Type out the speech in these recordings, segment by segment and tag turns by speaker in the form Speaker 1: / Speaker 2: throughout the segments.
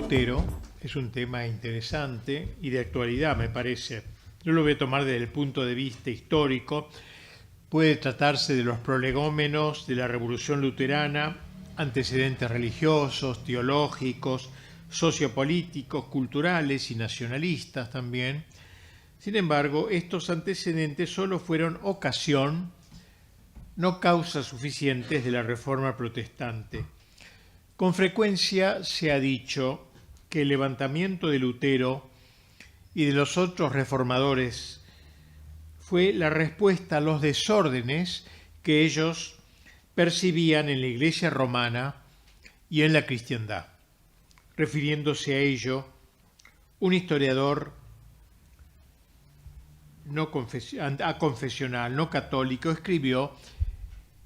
Speaker 1: Lutero es un tema interesante y de actualidad, me parece. Yo lo voy a tomar desde el punto de vista histórico. Puede tratarse de los prolegómenos de la Revolución Luterana, antecedentes religiosos, teológicos, sociopolíticos, culturales y nacionalistas también. Sin embargo, estos antecedentes solo fueron ocasión, no causas suficientes de la Reforma protestante. Con frecuencia se ha dicho que el levantamiento de Lutero y de los otros reformadores fue la respuesta a los desórdenes que ellos percibían en la Iglesia romana y en la cristiandad. Refiriéndose a ello, un historiador confesional, no católico, escribió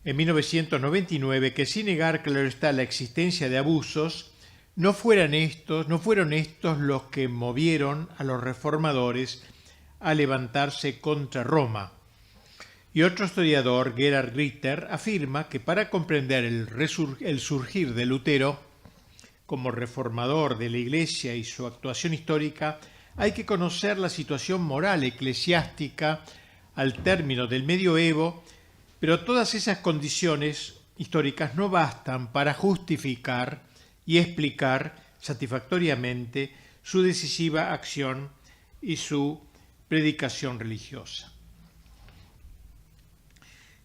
Speaker 1: en 1999 que, sin negar, claro está, la existencia de abusos, no fueron estos los que movieron a los reformadores a levantarse contra Roma. Y otro historiador, Gerhard Ritter, afirma que para comprender el surgir de Lutero como reformador de la Iglesia y su actuación histórica, hay que conocer la situación moral eclesiástica al término del medioevo, pero todas esas condiciones históricas no bastan para justificar y explicar satisfactoriamente su decisiva acción y su predicación religiosa.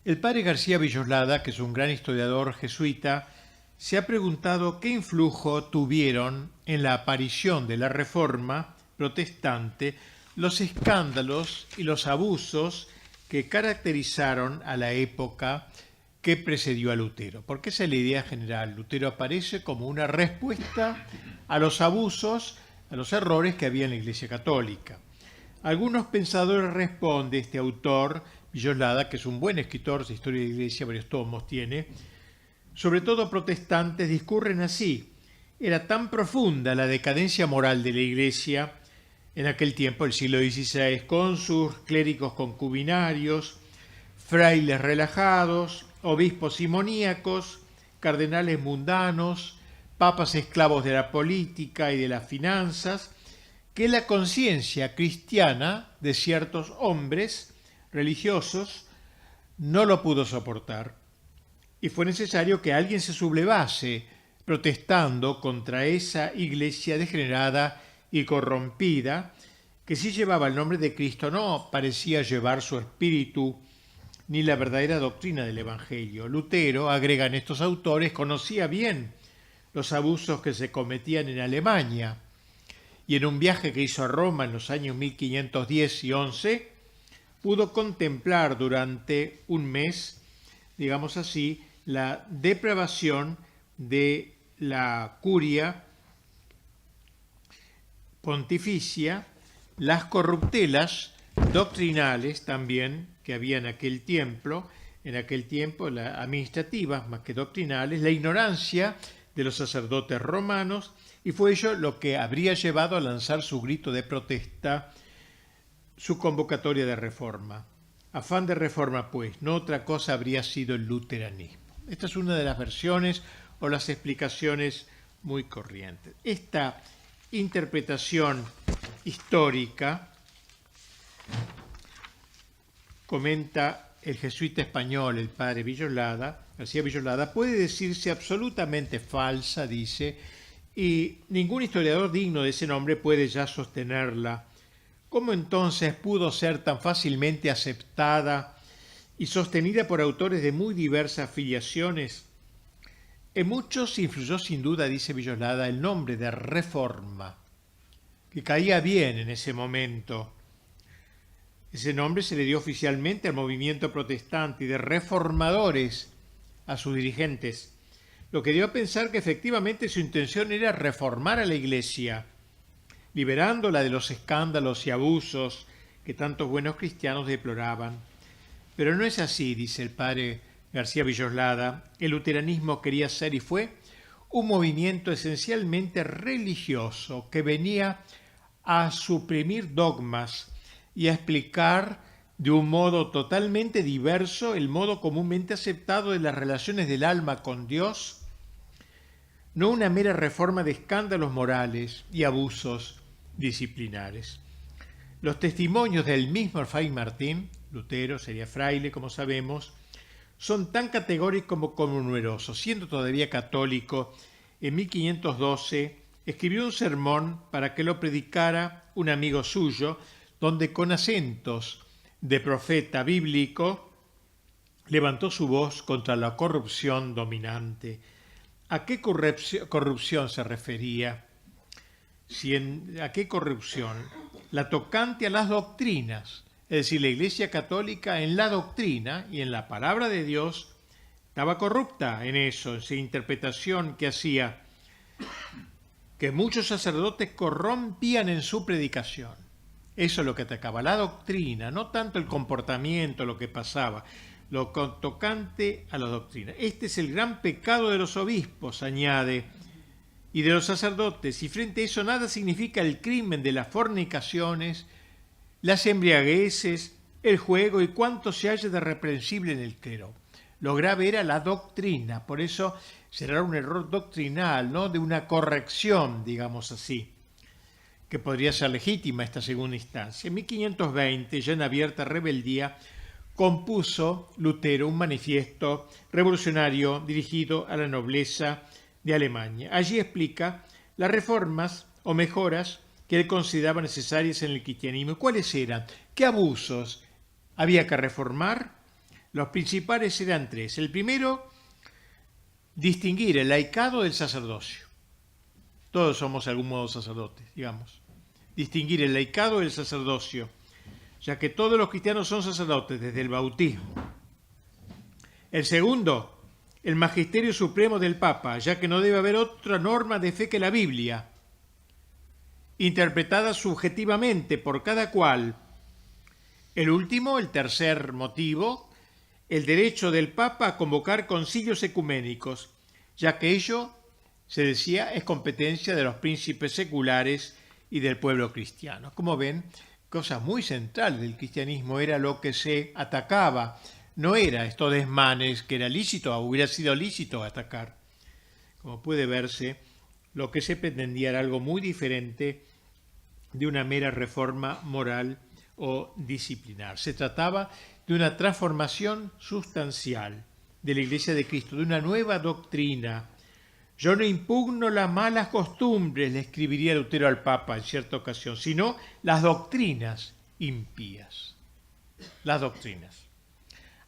Speaker 1: El padre García Villoslada, que es un gran historiador jesuita, se ha preguntado qué influjo tuvieron en la aparición de la Reforma protestante los escándalos y los abusos que caracterizaron a la época que precedió a Lutero. Porque esa es la idea general. Lutero aparece como una respuesta a los abusos, a los errores que había en la Iglesia Católica. Algunos pensadores responde este autor, Villoslada, que es un buen escritor de historia de la Iglesia, varios tomos tiene, sobre todo protestantes, discurren así: era tan profunda la decadencia moral de la Iglesia en aquel tiempo, el siglo XVI, con sus clérigos concubinarios, frailes relajados, obispos simoníacos, cardenales mundanos, papas esclavos de la política y de las finanzas, que la conciencia cristiana de ciertos hombres religiosos no lo pudo soportar. Y fue necesario que alguien se sublevase protestando contra esa iglesia degenerada y corrompida, que si llevaba el nombre de Cristo no parecía llevar su espíritu ni la verdadera doctrina del Evangelio. Lutero, agregan estos autores, conocía bien los abusos que se cometían en Alemania, y en un viaje que hizo a Roma en los años 1510 y 11, pudo contemplar durante un mes, digamos así, la depravación de la curia pontificia, las corruptelas doctrinales también que había en aquel tiempo, las administrativas más que doctrinales, la ignorancia de los sacerdotes romanos, y fue ello lo que habría llevado a lanzar su grito de protesta, su convocatoria de reforma. Afán de reforma, pues, no otra cosa habría sido el luteranismo. Esta es una de las versiones o las explicaciones muy corrientes. Esta interpretación histórica, comenta el jesuita español, el padre Villoslada, García Villoslada, puede decirse absolutamente falsa, dice, y ningún historiador digno de ese nombre puede ya sostenerla. ¿Cómo entonces pudo ser tan fácilmente aceptada y sostenida por autores de muy diversas filiaciones? En muchos influyó sin duda, dice Villoslada, el nombre de Reforma, que caía bien en ese momento. Ese nombre se le dio oficialmente al movimiento protestante y de reformadores a sus dirigentes, lo que dio a pensar que efectivamente su intención era reformar a la Iglesia, liberándola de los escándalos y abusos que tantos buenos cristianos deploraban. Pero no es así, dice el padre García Villoslada. El luteranismo quería ser y fue un movimiento esencialmente religioso que venía a suprimir dogmas y a explicar de un modo totalmente diverso el modo comúnmente aceptado de las relaciones del alma con Dios, no una mera reforma de escándalos morales y abusos disciplinares. Los testimonios del mismo Fray Martín, Lutero sería fraile, como sabemos, son tan categóricos como numerosos. Siendo todavía católico, en 1512 escribió un sermón para que lo predicara un amigo suyo, donde con acentos de profeta bíblico levantó su voz contra la corrupción dominante. ¿A qué corrupción se refería? ¿A qué corrupción? La tocante a las doctrinas. Es decir, la Iglesia Católica en la doctrina y en la palabra de Dios estaba corrupta en eso, en esa interpretación que hacía, que muchos sacerdotes corrompían en su predicación. Eso es lo que atacaba, la doctrina, no tanto el comportamiento, lo que pasaba, lo tocante a la doctrina. Este es el gran pecado de los obispos, añade, y de los sacerdotes, y frente a eso nada significa el crimen de las fornicaciones, las embriagueces, el juego y cuanto se haya de reprensible en el clero. Lo grave era la doctrina, por eso será un error doctrinal, ¿no? De una corrección, digamos así, que podría ser legítima esta segunda instancia. En 1520, ya en abierta rebeldía, compuso Lutero un manifiesto revolucionario dirigido a la nobleza de Alemania. Allí explica las reformas o mejoras que él consideraba necesarias en el cristianismo. ¿Cuáles eran? ¿Qué abusos había que reformar? Los principales eran tres. El primero, distinguir el laicado del sacerdocio. Todos somos de algún modo sacerdotes, digamos. Distinguir el laicado del sacerdocio, ya que todos los cristianos son sacerdotes desde el bautismo. El segundo, el magisterio supremo del Papa, ya que no debe haber otra norma de fe que la Biblia, interpretada subjetivamente por cada cual. El último, el tercer motivo, el derecho del Papa a convocar concilios ecuménicos, ya que ello, se decía, es competencia de los príncipes seculares y del pueblo cristiano. Como ven, cosa muy central del cristianismo era lo que se atacaba. No era estos desmanes que era lícito, hubiera sido lícito atacar. Como puede verse, lo que se pretendía era algo muy diferente de una mera reforma moral o disciplinar. Se trataba de una transformación sustancial de la Iglesia de Cristo, de una nueva doctrina. Yo no impugno las malas costumbres, le escribiría Lutero al Papa en cierta ocasión, sino las doctrinas impías. Las doctrinas.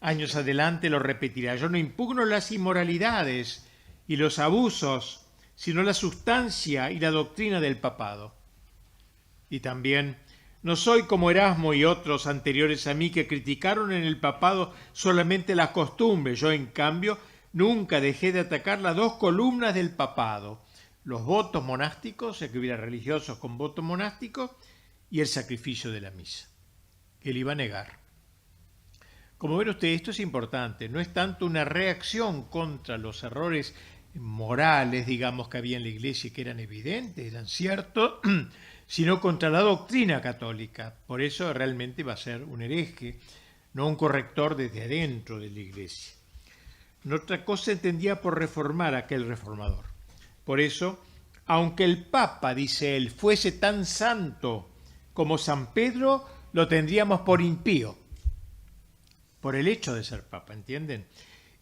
Speaker 1: Años adelante lo repetirá. Yo no impugno las inmoralidades y los abusos, sino la sustancia y la doctrina del papado. Y también, no soy como Erasmo y otros anteriores a mí que criticaron en el papado solamente las costumbres. Yo, en cambio, nunca dejé de atacar las dos columnas del papado, los votos monásticos, ya que hubiera religiosos con voto monástico, y el sacrificio de la misa, que él iba a negar. Como ven ustedes, esto es importante, no es tanto una reacción contra los errores morales, digamos, que había en la Iglesia, que eran evidentes, eran ciertos, sino contra la doctrina católica. Por eso realmente va a ser un hereje, no un corrector desde adentro de la Iglesia. No otra cosa entendía por reformar a aquel reformador. Por eso, aunque el Papa, dice él, fuese tan santo como San Pedro, lo tendríamos por impío, por el hecho de ser Papa, ¿entienden?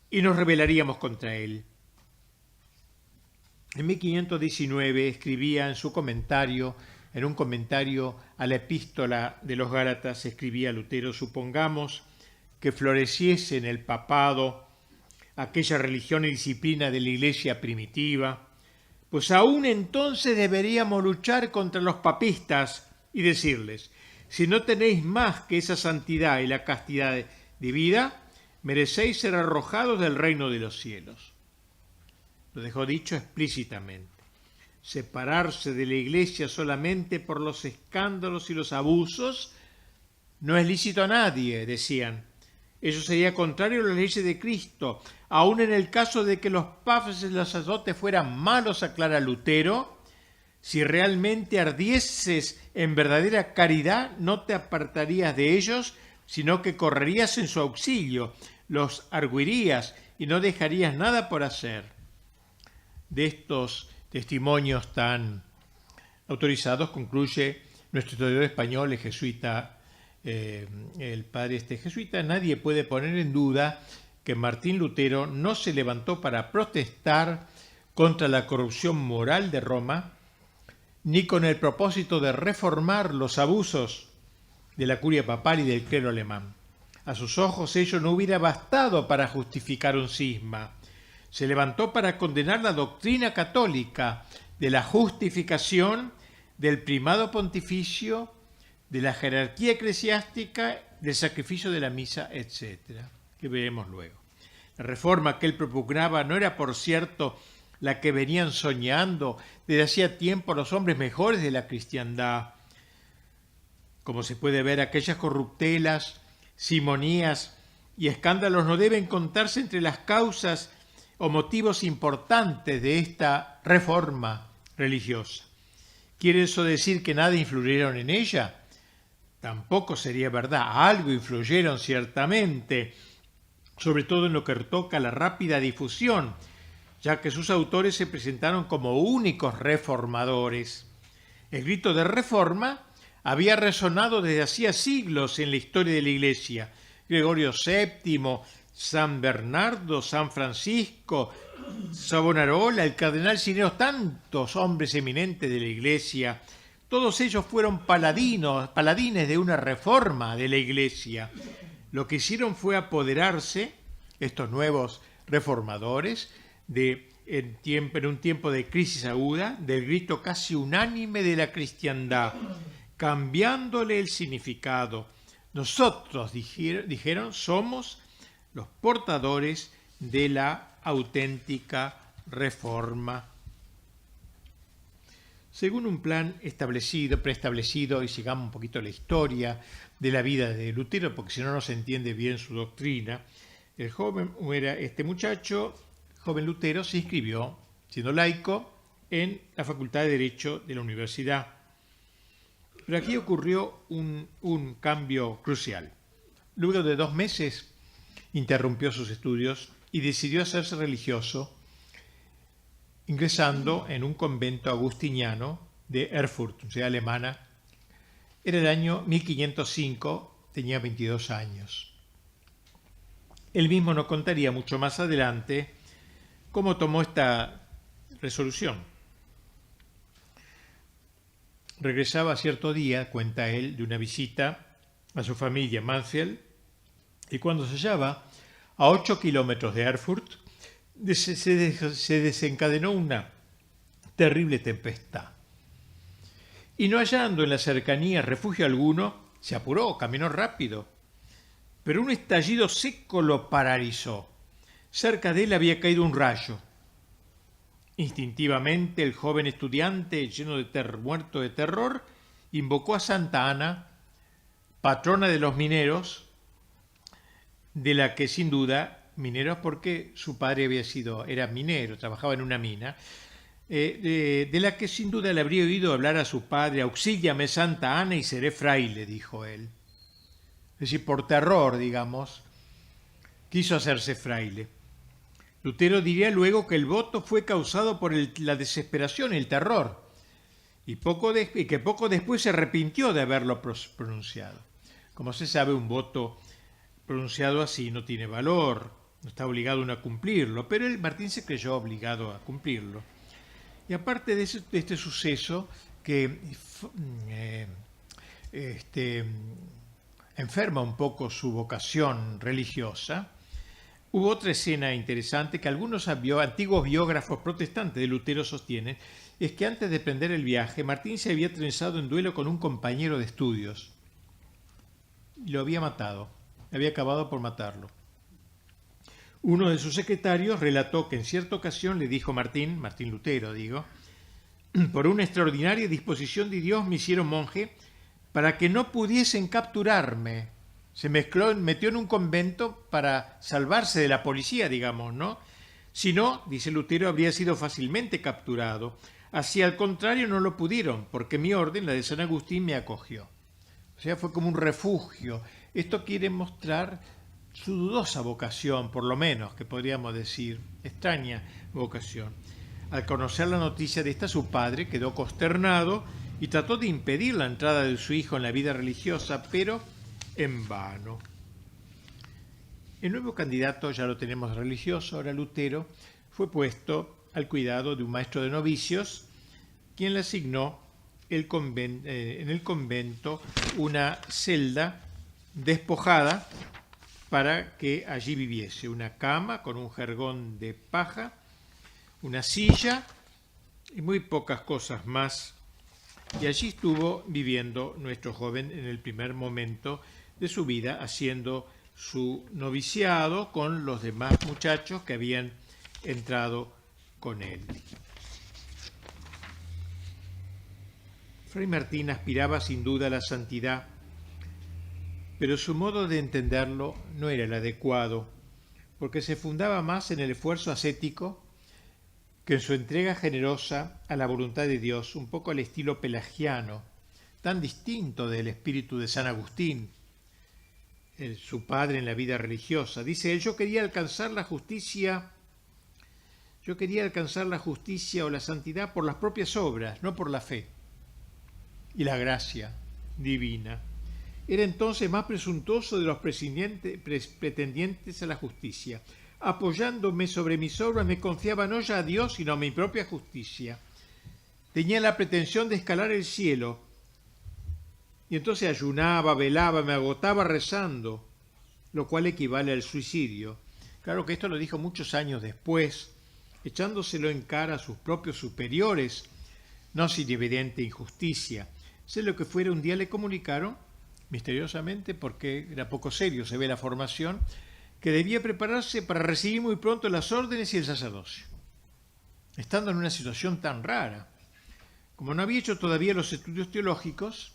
Speaker 1: Y nos rebelaríamos contra él. En 1519 escribía en su comentario, en un comentario a la epístola de los Gálatas, escribía Lutero: supongamos que floreciese en el papado aquella religión y disciplina de la Iglesia primitiva, pues aún entonces deberíamos luchar contra los papistas y decirles: si no tenéis más que esa santidad y la castidad de vida, merecéis ser arrojados del reino de los cielos. Lo dejó dicho explícitamente. Separarse de la Iglesia solamente por los escándalos y los abusos no es lícito a nadie, decían. Eso sería contrario a las leyes de Cristo. Aún en el caso de que los papas y los sacerdotes fueran malos, aclara Lutero, si realmente ardieses en verdadera caridad, no te apartarías de ellos, sino que correrías en su auxilio, los arguirías y no dejarías nada por hacer. de estos testimonios tan autorizados concluye nuestro historiador español, el jesuita, el padre jesuita: nadie puede poner en duda que Martín Lutero no se levantó para protestar contra la corrupción moral de Roma, ni con el propósito de reformar los abusos de la curia papal y del clero alemán. A sus ojos ello no hubiera bastado para justificar un cisma. Se levantó para condenar la doctrina católica de la justificación, del primado pontificio, de la jerarquía eclesiástica, del sacrificio de la misa, etc., que veremos luego. La reforma que él propugnaba no era, por cierto, la que venían soñando desde hacía tiempo los hombres mejores de la cristiandad. Como se puede ver, aquellas corruptelas, simonías y escándalos no deben contarse entre las causas o motivos importantes de esta reforma religiosa. ¿Quiere eso decir que nada influyeron en ella? Tampoco sería verdad. Algo influyeron ciertamente, sobre todo en lo que toca a la rápida difusión, ya que sus autores se presentaron como únicos reformadores. El grito de reforma había resonado desde hacía siglos en la historia de la Iglesia. Gregorio VII, San Bernardo, San Francisco, Savonarola, el cardenal Cisneros, tantos hombres eminentes de la Iglesia, todos ellos fueron paladines de una reforma de la Iglesia. Lo que hicieron fue apoderarse, estos nuevos reformadores, en un tiempo de crisis aguda, del grito casi unánime de la cristiandad, cambiándole el significado. Nosotros, dijeron, somos los portadores de la auténtica reforma. Según un plan preestablecido, y sigamos un poquito la historia de la vida de Lutero, porque si no, no se entiende bien su doctrina, este muchacho, joven Lutero, se inscribió, siendo laico, en la Facultad de Derecho de la Universidad. Pero aquí ocurrió un cambio crucial. Luego de 2 meses, interrumpió sus estudios y decidió hacerse religioso, ingresando en un convento agustiniano de Erfurt, ciudad alemana. Era el año 1505, tenía 22 años. Él mismo nos contaría mucho más adelante cómo tomó esta resolución. Regresaba cierto día, cuenta él, de una visita a su familia en Mansfeld, y cuando se hallaba a 8 kilómetros de Erfurt, se desencadenó una terrible tempestad. Y no hallando en la cercanía refugio alguno, se apuró, caminó rápido, pero un estallido seco lo paralizó. Cerca de él había caído un rayo. Instintivamente el joven estudiante, muerto de terror, invocó a Santa Ana, patrona de los mineros, de la que sin duda, mineros porque su padre era minero, trabajaba en una mina, de la que sin duda le habría oído hablar a su padre: auxíliame Santa Ana y seré fraile, dijo él. Es decir, por terror, digamos, quiso hacerse fraile. Lutero diría luego que el voto fue causado por la desesperación y el terror, y que poco después se arrepintió de haberlo pronunciado. Como se sabe, un voto pronunciado así no tiene valor, no está obligado uno a cumplirlo, pero Martín se creyó obligado a cumplirlo. Y aparte de este suceso que enferma un poco su vocación religiosa, hubo otra escena interesante que algunos antiguos biógrafos protestantes de Lutero sostienen, es que antes de emprender el viaje, Martín se había trenzado en duelo con un compañero de estudios. Y lo había matado, había acabado por matarlo. Uno de sus secretarios relató que en cierta ocasión le dijo Martín Lutero, por una extraordinaria disposición de Dios me hicieron monje para que no pudiesen capturarme. Se metió en un convento para salvarse de la policía, ¿no? Si no, dice Lutero, habría sido fácilmente capturado. Así al contrario no lo pudieron, porque mi orden, la de San Agustín, me acogió. O sea, fue como un refugio. Esto quiere mostrar su dudosa vocación, por lo menos, que podríamos decir, extraña vocación. Al conocer la noticia de esta, su padre quedó consternado y trató de impedir la entrada de su hijo en la vida religiosa, pero en vano. El nuevo candidato, ya lo tenemos religioso, ahora Lutero, fue puesto al cuidado de un maestro de novicios, quien le asignó en el convento una celda despojada para que allí viviese, una cama con un jergón de paja, una silla y muy pocas cosas más. Y allí estuvo viviendo nuestro joven en el primer momento de su vida, haciendo su noviciado con los demás muchachos que habían entrado con él. Fray Martín aspiraba sin duda a la santidad, pero su modo de entenderlo no era el adecuado, porque se fundaba más en el esfuerzo ascético que en su entrega generosa a la voluntad de Dios, un poco al estilo pelagiano, tan distinto del espíritu de San Agustín, su padre en la vida religiosa. Dice él: yo quería alcanzar la justicia o la santidad por las propias obras, no por la fe y la gracia divina. Era entonces más presuntuoso de los pretendientes a la justicia. Apoyándome sobre mis obras, me confiaba no ya a Dios, sino a mi propia justicia. Tenía la pretensión de escalar el cielo, y entonces ayunaba, velaba, me agotaba rezando, lo cual equivale al suicidio. Claro que esto lo dijo muchos años después, echándoselo en cara a sus propios superiores, no sin evidente injusticia. Sé lo que fuera, un día le comunicaron, misteriosamente, porque era poco serio, se ve la formación, que debía prepararse para recibir muy pronto las órdenes y el sacerdocio, estando en una situación tan rara. Como no había hecho todavía los estudios teológicos,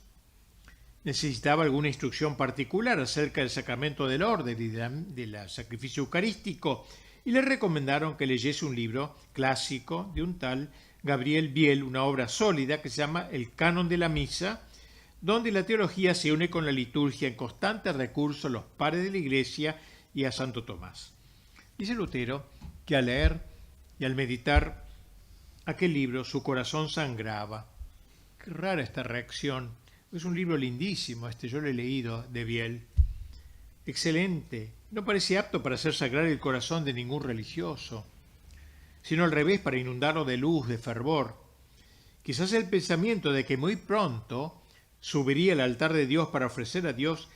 Speaker 1: necesitaba alguna instrucción particular acerca del sacramento del orden y del sacrificio eucarístico, y le recomendaron que leyese un libro clásico de un tal Gabriel Biel, una obra sólida que se llama El Canon de la Misa, donde la teología se une con la liturgia en constante recurso a los padres de la Iglesia y a Santo Tomás. Dice Lutero que al leer y al meditar aquel libro su corazón sangraba. Qué rara esta reacción. Es un libro lindísimo, yo lo he leído, de Biel. Excelente. No parece apto para hacer sangrar el corazón de ningún religioso, sino al revés, para inundarlo de luz, de fervor. Quizás el pensamiento de que muy pronto subiría al altar de Dios para ofrecer a Dios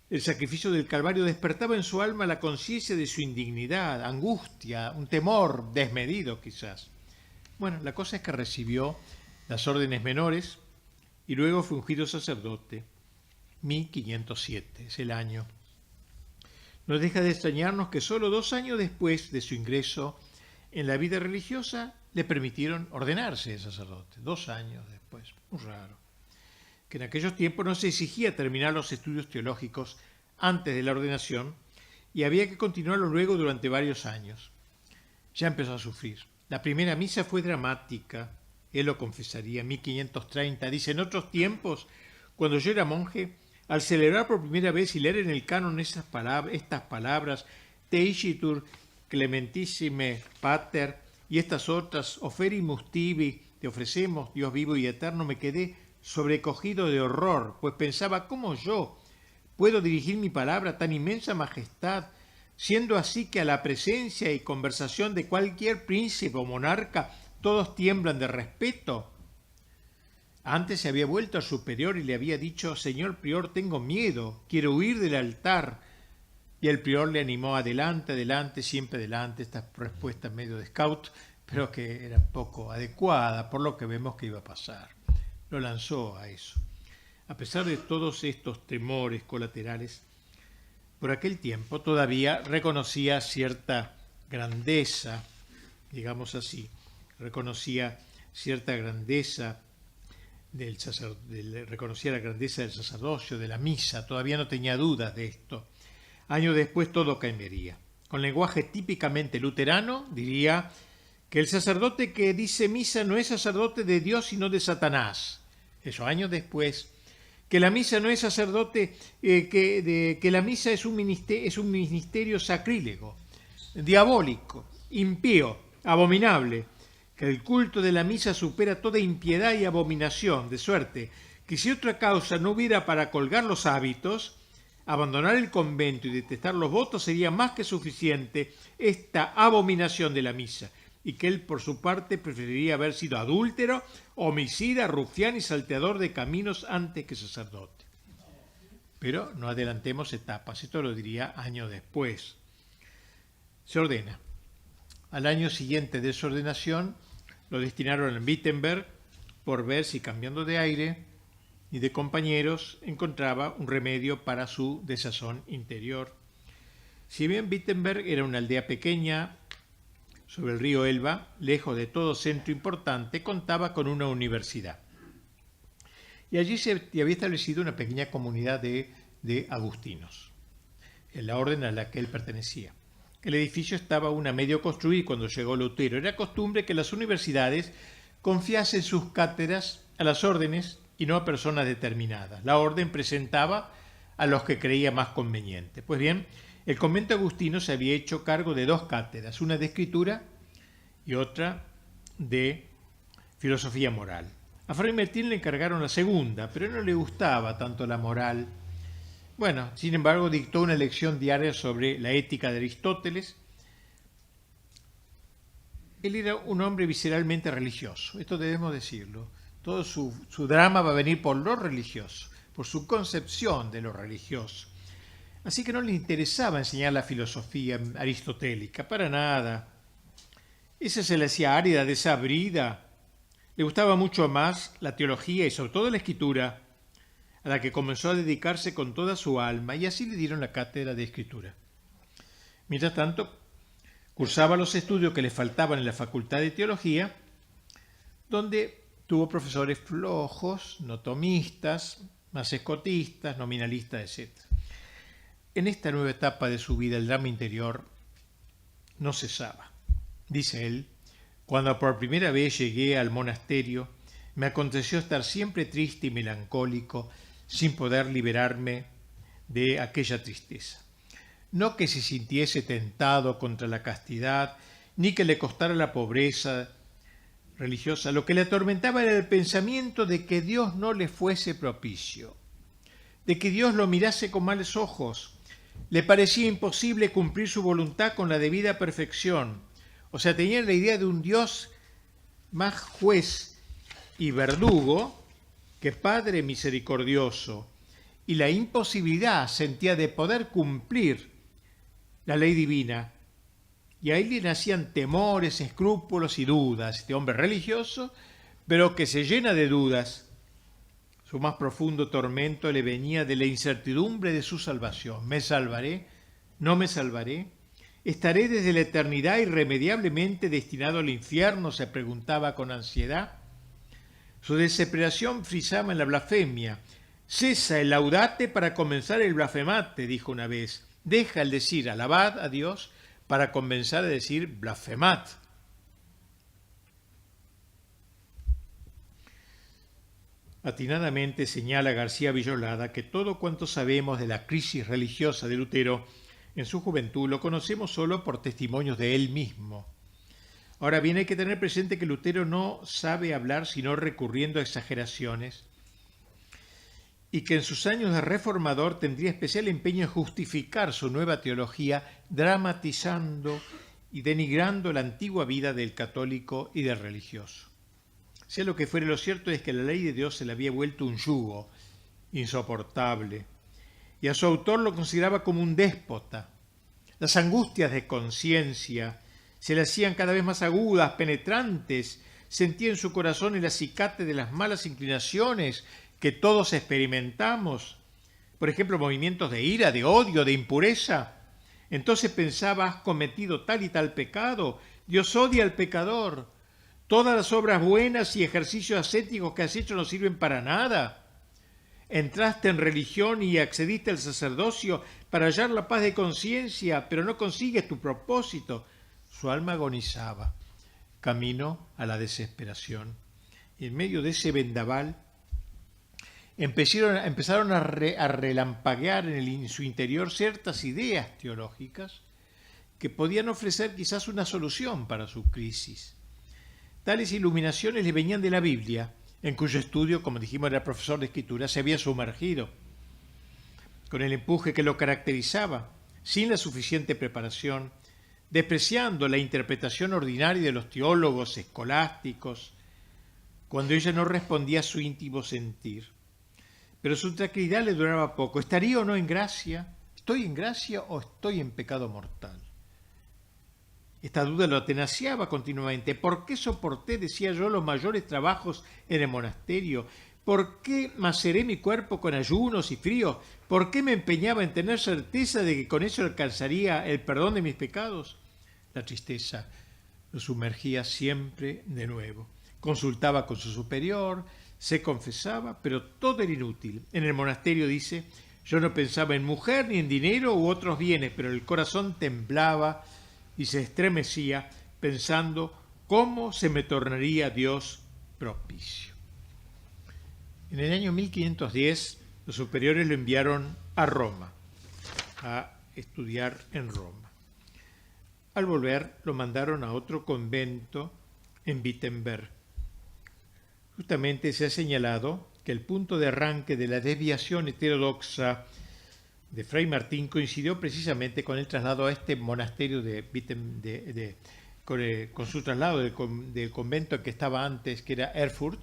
Speaker 1: el sacrificio del Calvario despertaba en su alma la conciencia de su indignidad, angustia, un temor desmedido quizás. Bueno, la cosa es que recibió las órdenes menores y luego fue ungido sacerdote. 1507 es el año. No deja de extrañarnos que solo 2 años después de su ingreso en la vida religiosa le permitieron ordenarse de sacerdote. 2 años después, muy raro. Que en aquellos tiempos no se exigía terminar los estudios teológicos antes de la ordenación y había que continuarlo luego durante varios años. Ya empezó a sufrir. La primera misa fue dramática, él lo confesaría, en 1530. Dice: en otros tiempos, cuando yo era monje, al celebrar por primera vez y leer en el canon estas palabras, Teicitur Clementissime Pater, y estas otras, Oferimus Tibi, te ofrecemos, Dios vivo y eterno, me quedé sobrecogido de horror, pues pensaba: ¿cómo yo puedo dirigir mi palabra a tan inmensa majestad, siendo así que a la presencia y conversación de cualquier príncipe o monarca todos tiemblan de respeto? Antes se había vuelto al superior y le había dicho: señor prior, tengo miedo, quiero huir del altar. Y el prior le animó: adelante, adelante, siempre adelante. Esta respuesta medio de scout, pero que era poco adecuada por lo que vemos que iba a pasar. Lo lanzó a eso. A pesar de todos estos temores colaterales, por aquel tiempo todavía reconocía cierta grandeza, digamos así, reconocía cierta grandeza reconocía la grandeza del sacerdocio, de la misa, todavía no tenía dudas de esto. Años después todo cambiaría. Con lenguaje típicamente luterano diría que el sacerdote que dice misa no es sacerdote de Dios sino de Satanás. Eso, años después. Que la misa no es sacerdote, que la misa es un ministerio sacrílego, diabólico, impío, abominable, que el culto de la misa supera toda impiedad y abominación, de suerte que si otra causa no hubiera para colgar los hábitos, abandonar el convento y detestar los votos sería más que suficiente esta abominación de la misa, y que él por su parte preferiría haber sido adúltero, homicida, rufián y salteador de caminos antes que sacerdote. Pero no adelantemos etapas, esto lo diría años después. Se ordena. Al año siguiente de su ordenación lo destinaron a Wittenberg por ver si cambiando de aire y de compañeros encontraba un remedio para su desazón interior. Si bien Wittenberg era una aldea pequeña sobre el río Elba, lejos de todo centro importante, contaba con una universidad. Y allí se había establecido una pequeña comunidad de agustinos, en la orden a la que él pertenecía. El edificio estaba aún a medio construir cuando llegó Lutero. Era costumbre que las universidades confiasen sus cátedras a las órdenes y no a personas determinadas. La orden presentaba a los que creía más conveniente. Pues bien, el convento agustino se había hecho cargo de 2 cátedras, una de escritura y otra de filosofía moral. A Fray Martín le encargaron la segunda, pero no le gustaba tanto la moral. Bueno, sin embargo, dictó una lección diaria sobre la ética de Aristóteles. Él era un hombre visceralmente religioso, esto debemos decirlo. Todo su drama va a venir por lo religioso, por su concepción de lo religioso. Así que no le interesaba enseñar la filosofía aristotélica, para nada. Esa se le hacía árida, desabrida. Le gustaba mucho más la teología y sobre todo la escritura, a la que comenzó a dedicarse con toda su alma, y así le dieron la cátedra de escritura. Mientras tanto, cursaba los estudios que le faltaban en la Facultad de Teología, donde tuvo profesores flojos, no tomistas, más escotistas, nominalistas, etc. En esta nueva etapa de su vida, el drama interior no cesaba. Dice él, cuando por primera vez llegué al monasterio, me aconteció estar siempre triste y melancólico, sin poder liberarme de aquella tristeza. No que se sintiese tentado contra la castidad, ni que le costara la pobreza religiosa. Lo que le atormentaba era el pensamiento de que Dios no le fuese propicio, de que Dios lo mirase con malos ojos. Le parecía imposible cumplir su voluntad con la debida perfección. O sea, tenía la idea de un Dios más juez y verdugo que Padre misericordioso, y la imposibilidad sentía de poder cumplir la ley divina. Y ahí le nacían temores, escrúpulos y dudas. Este hombre religioso, pero que se llena de dudas. Su más profundo tormento le venía de la incertidumbre de su salvación. ¿Me salvaré? ¿No me salvaré? ¿Estaré desde la eternidad irremediablemente destinado al infierno?, se preguntaba con ansiedad. Su desesperación frisaba en la blasfemia. Cesa el laudate para comenzar el blasfemate, dijo una vez. Deja el decir alabad a Dios para comenzar a decir blasfemat. Atinadamente señala García Villolada que todo cuanto sabemos de la crisis religiosa de Lutero en su juventud lo conocemos solo por testimonios de él mismo. Ahora bien, hay que tener presente que Lutero no sabe hablar sino recurriendo a exageraciones, y que en sus años de reformador tendría especial empeño en justificar su nueva teología, dramatizando y denigrando la antigua vida del católico y del religioso. Sea lo que fuere, lo cierto es que la ley de Dios se le había vuelto un yugo insoportable, y a su autor lo consideraba como un déspota. Las angustias de conciencia se le hacían cada vez más agudas, penetrantes. Sentía en su corazón el acicate de las malas inclinaciones que todos experimentamos. Por ejemplo, movimientos de ira, de odio, de impureza. Entonces pensaba, has cometido tal y tal pecado. Dios odia al pecador. Todas las obras buenas y ejercicios ascéticos que has hecho no sirven para nada. Entraste en religión y accediste al sacerdocio para hallar la paz de conciencia, pero no consigues tu propósito. Su alma agonizaba, camino a la desesperación. Y en medio de ese vendaval empezaron a relampaguear en su interior ciertas ideas teológicas que podían ofrecer quizás una solución para su crisis. Tales iluminaciones le venían de la Biblia, en cuyo estudio, como dijimos, era profesor de escritura, se había sumergido. Con el empuje que lo caracterizaba, sin la suficiente preparación, despreciando la interpretación ordinaria de los teólogos escolásticos, cuando ella no respondía a su íntimo sentir. Pero su tranquilidad le duraba poco. ¿Estaría o no en gracia? ¿Estoy en gracia o estoy en pecado mortal? Esta duda lo atenaciaba continuamente. ¿Por qué soporté, decía yo, los mayores trabajos en el monasterio? ¿Por qué maceré mi cuerpo con ayunos y fríos? ¿Por qué me empeñaba en tener certeza de que con eso alcanzaría el perdón de mis pecados? La tristeza lo sumergía siempre de nuevo. Consultaba con su superior, se confesaba, pero todo era inútil. En el monasterio, dice, yo no pensaba en mujer ni en dinero u otros bienes, pero el corazón temblaba y se estremecía pensando cómo se me tornaría Dios propicio. En el año 1510 los superiores lo enviaron a Roma, a estudiar en Roma. Al volver lo mandaron a otro convento en Wittenberg. Justamente se ha señalado que el punto de arranque de la desviación heterodoxa de Fray Martín coincidió precisamente con el traslado a este monasterio con su traslado del convento que estaba antes, que era Erfurt,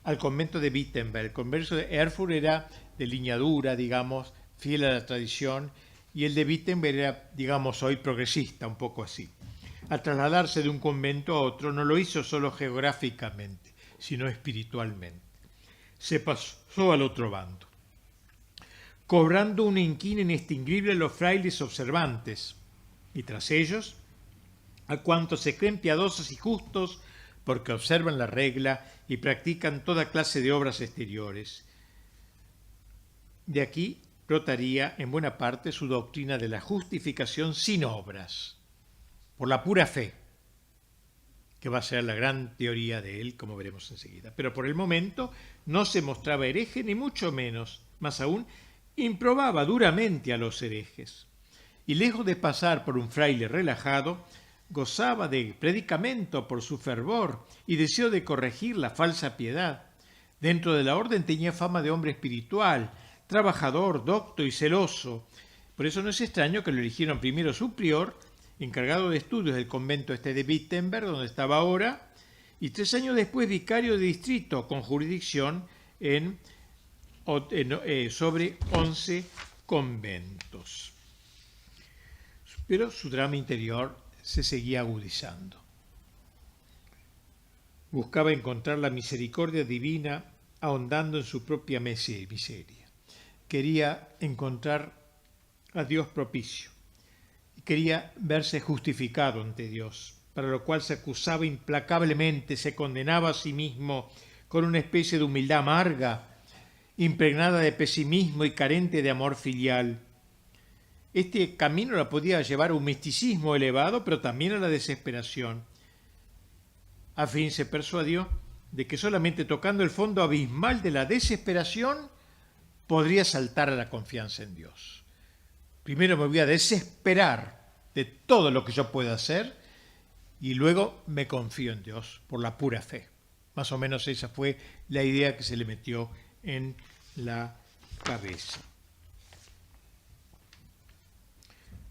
Speaker 1: al convento de Wittenberg. El convento de Erfurt era de línea dura, digamos, fiel a la tradición, y el de Wittenberg era, digamos, hoy progresista, un poco así. Al trasladarse de un convento a otro, no lo hizo solo geográficamente, sino espiritualmente. Se pasó al otro bando, cobrando una inquina inextinguible a los frailes observantes, y tras ellos, a cuantos se creen piadosos y justos porque observan la regla y practican toda clase de obras exteriores. De aquí brotaría en buena parte su doctrina de la justificación sin obras, por la pura fe, que va a ser la gran teoría de él, como veremos enseguida. Pero por el momento no se mostraba hereje, ni mucho menos, más aún, improbaba duramente a los herejes. Y lejos de pasar por un fraile relajado, gozaba de predicamento por su fervor y deseo de corregir la falsa piedad. Dentro de la orden tenía fama de hombre espiritual, trabajador, docto y celoso. Por eso no es extraño que lo eligieron primero su prior, encargado de estudios del convento de Wittenberg, donde estaba ahora, y 3 años después vicario de distrito con jurisdicción sobre 11 conventos. Pero su drama interior se seguía agudizando. Buscaba encontrar la misericordia divina ahondando en su propia miseria. Quería encontrar a Dios propicio. Quería verse justificado ante Dios, para lo cual se acusaba implacablemente, se condenaba a sí mismo con una especie de humildad amarga, impregnada de pesimismo y carente de amor filial. Este camino la podía llevar a un misticismo elevado, pero también a la desesperación. A fin se persuadió de que solamente tocando el fondo abismal de la desesperación podría saltar a la confianza en Dios. Primero me voy a desesperar de todo lo que yo pueda hacer y luego me confío en Dios por la pura fe. Más o menos esa fue la idea que se le metió en la cabeza.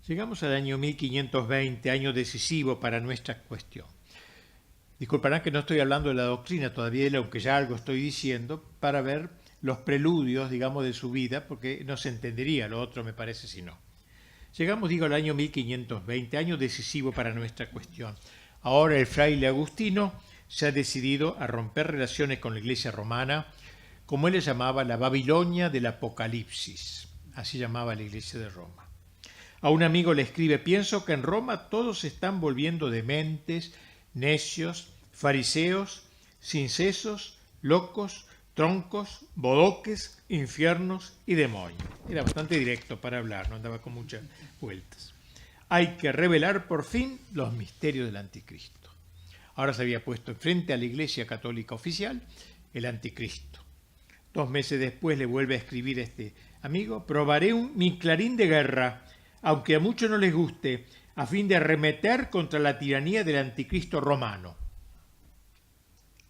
Speaker 1: Llegamos al año 1520, año decisivo para nuestra cuestión. Disculparán que no estoy hablando de la doctrina todavía, aunque ya algo estoy diciendo, para ver los preludios, digamos, de su vida, porque no se entendería lo otro, me parece, si no. Llegamos, al año 1520, año decisivo para nuestra cuestión. Ahora el fraile Agustino se ha decidido a romper relaciones con la Iglesia romana, como él le llamaba la Babilonia del Apocalipsis, así llamaba la Iglesia de Roma. A un amigo le escribe: pienso que en Roma todos se están volviendo dementes, necios, fariseos, sincesos, locos, troncos, bodoques, infiernos y demonios. Era bastante directo para hablar, no andaba con muchas vueltas. Hay que revelar por fin los misterios del anticristo. Ahora se había puesto enfrente a la Iglesia Católica oficial el anticristo. 2 meses después le vuelve a escribir este amigo: probaré mi clarín de guerra, aunque a muchos no les guste, a fin de arremeter contra la tiranía del anticristo romano.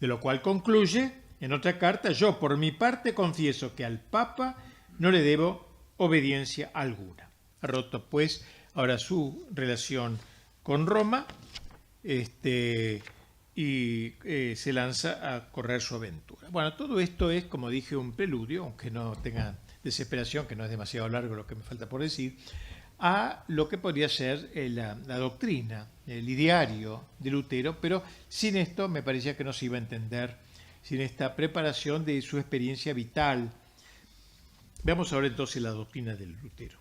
Speaker 1: De lo cual concluye en otra carta: yo por mi parte confieso que al Papa no le debo obediencia alguna. Ha roto pues ahora su relación con Roma y se lanza a correr su aventura. Bueno, todo esto es, como dije, un preludio, aunque no tenga desesperación, que no es demasiado largo lo que me falta por decir, a lo que podría ser la doctrina, el ideario de Lutero, pero sin esto me parecía que no se iba a entender, sin esta preparación de su experiencia vital. Veamos ahora entonces la doctrina de Lutero.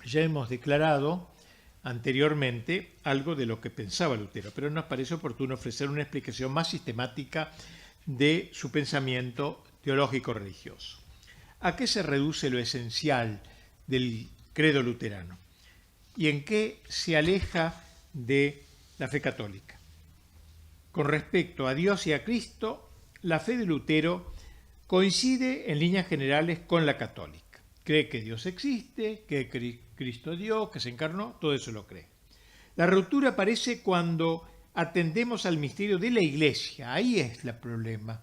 Speaker 1: Ya hemos declarado anteriormente algo de lo que pensaba Lutero, pero nos parece oportuno ofrecer una explicación más sistemática de su pensamiento teológico religioso. ¿A qué se reduce lo esencial del credo luterano? ¿Y en qué se aleja de la fe católica? Con respecto a Dios y a Cristo, la fe de Lutero coincide en líneas generales con la católica. Cree que Dios existe, que Cristo dio, que se encarnó, todo eso lo cree. La ruptura aparece cuando atendemos al misterio de la Iglesia, ahí es el problema,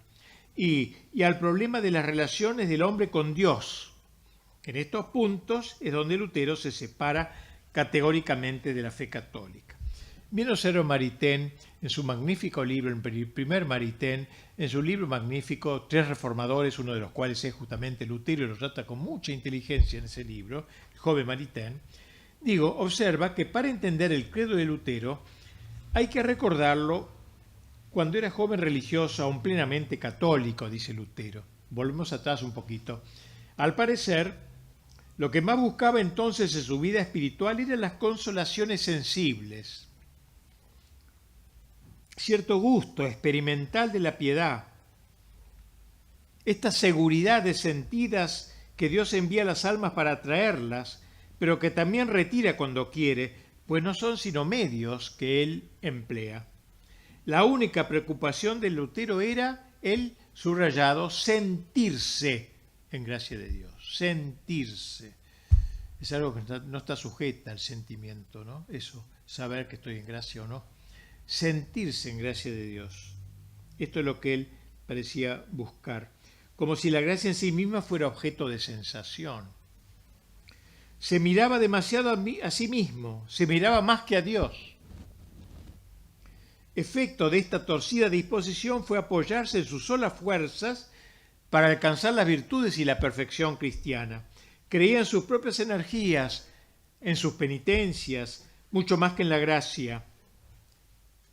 Speaker 1: y al problema de las relaciones del hombre con Dios. En estos puntos es donde Lutero se separa categóricamente de la fe católica. Bien observa Maritain en su magnífico libro, el primer Maritain, en su libro magnífico Tres Reformadores, uno de los cuales es justamente Lutero y lo trata con mucha inteligencia en ese libro, el joven Maritain, observa que para entender el credo de Lutero hay que recordarlo cuando era joven religioso, aún plenamente católico, dice Lutero. Volvemos atrás un poquito. Al parecer, lo que más buscaba entonces en su vida espiritual eran las consolaciones sensibles, cierto gusto experimental de la piedad, esta seguridad de sentidas que Dios envía a las almas para atraerlas, pero que también retira cuando quiere, pues no son sino medios que Él emplea. La única preocupación de Lutero era el subrayado sentirse en gracia de Dios, sentirse. Es algo que no está sujeta al sentimiento, ¿no? Eso, saber que estoy en gracia o no. Sentirse en gracia de Dios. Esto es lo que él parecía buscar, como si la gracia en sí misma fuera objeto de sensación. Se miraba demasiado a sí mismo, se miraba más que a Dios. Efecto de esta torcida disposición fue apoyarse en sus solas fuerzas para alcanzar las virtudes y la perfección cristiana. Creía en sus propias energías, en sus penitencias, mucho más que en la gracia,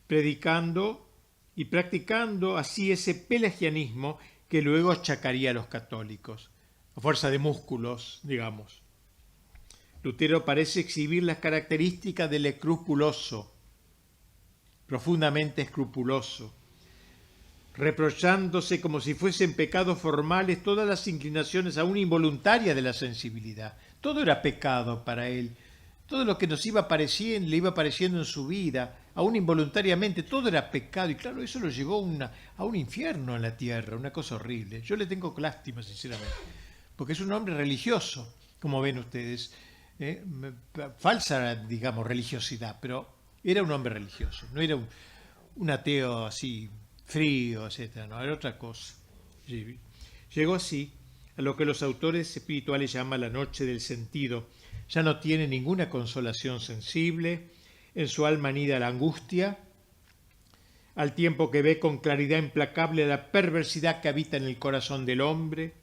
Speaker 1: predicando y practicando así ese pelagianismo que luego achacaría a los católicos, a fuerza de músculos, digamos. Lutero parece exhibir las características del escrupuloso, profundamente escrupuloso, reprochándose como si fuesen pecados formales todas las inclinaciones aún involuntarias de la sensibilidad. Todo era pecado para él. Todo lo que nos iba apareciendo, le iba apareciendo en su vida, aún involuntariamente, todo era pecado. Y claro, eso lo llevó a un infierno en la tierra, una cosa horrible. Yo le tengo lástima, sinceramente, porque es un hombre religioso, como ven ustedes. Falsa, digamos, religiosidad, pero era un hombre religioso, no era un ateo así frío, etcétera, no, era otra cosa. Llegó así a lo que los autores espirituales llaman la noche del sentido. Ya no tiene ninguna consolación sensible, en su alma anida la angustia, al tiempo que ve con claridad implacable la perversidad que habita en el corazón del hombre.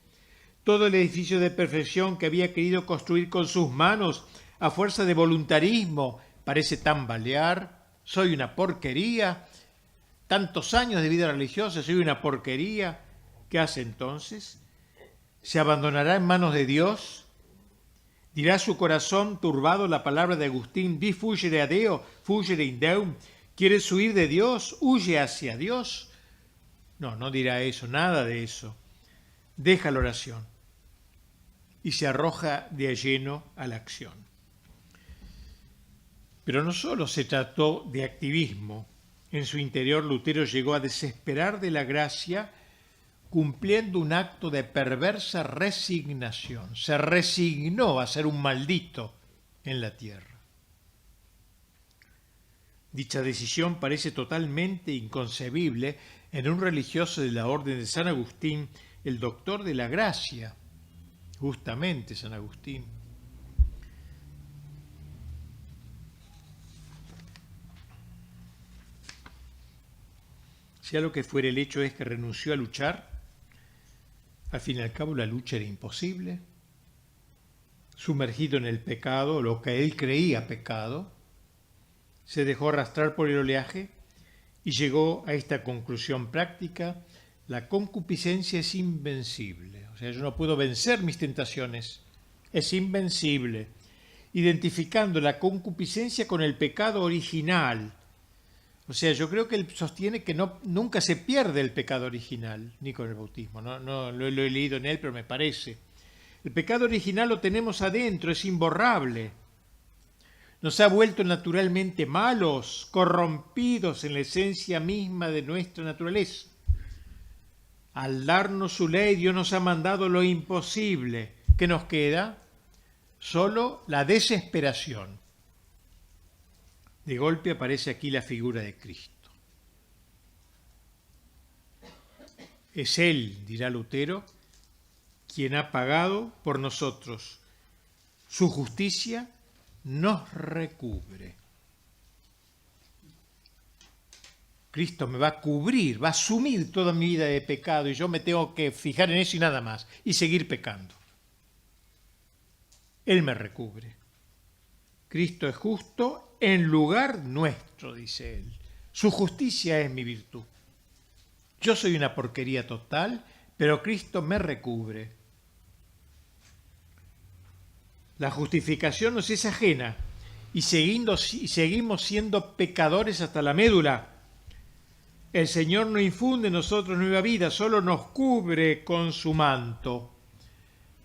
Speaker 1: Todo el edificio de perfección que había querido construir con sus manos a fuerza de voluntarismo parece tambalear. Soy una porquería. Tantos años de vida religiosa, soy una porquería. ¿Qué hace entonces? ¿Se abandonará en manos de Dios? ¿Dirá su corazón turbado la palabra de Agustín? Vi fugere a Deo, fugere in Deum. ¿Quieres huir de Dios? Huye hacia Dios. No, no dirá eso, nada de eso. Deja la oración y se arroja de lleno a la acción. Pero no solo se trató de activismo. En su interior, Lutero llegó a desesperar de la gracia cumpliendo un acto de perversa resignación. Se resignó a ser un maldito en la tierra. Dicha decisión parece totalmente inconcebible en un religioso de la orden de San Agustín, el doctor de la gracia, justamente San Agustín. Sea lo que fuere, el hecho es que renunció a luchar. Al fin y al cabo la lucha era imposible. Sumergido en el pecado, lo que él creía pecado, se dejó arrastrar por el oleaje y llegó a esta conclusión práctica: la concupiscencia es invencible. O sea, yo no puedo vencer mis tentaciones, es invencible. Identificando la concupiscencia con el pecado original. O sea, yo creo que él sostiene que nunca se pierde el pecado original, ni con el bautismo. No lo he leído en él, pero me parece. El pecado original lo tenemos adentro, es imborrable. Nos ha vuelto naturalmente malos, corrompidos en la esencia misma de nuestra naturaleza. Al darnos su ley, Dios nos ha mandado lo imposible. ¿Qué nos queda? Solo la desesperación. De golpe aparece aquí la figura de Cristo. Es Él, dirá Lutero, quien ha pagado por nosotros. Su justicia nos recubre. Cristo me va a cubrir, va a asumir toda mi vida de pecado y yo me tengo que fijar en eso y nada más, y seguir pecando. Él me recubre. Cristo es justo en lugar nuestro, dice él. Su justicia es mi virtud. Yo soy una porquería total, pero Cristo me recubre. La justificación nos es ajena y seguimos siendo pecadores hasta la médula. El Señor no infunde en nosotros nueva vida, solo nos cubre con su manto.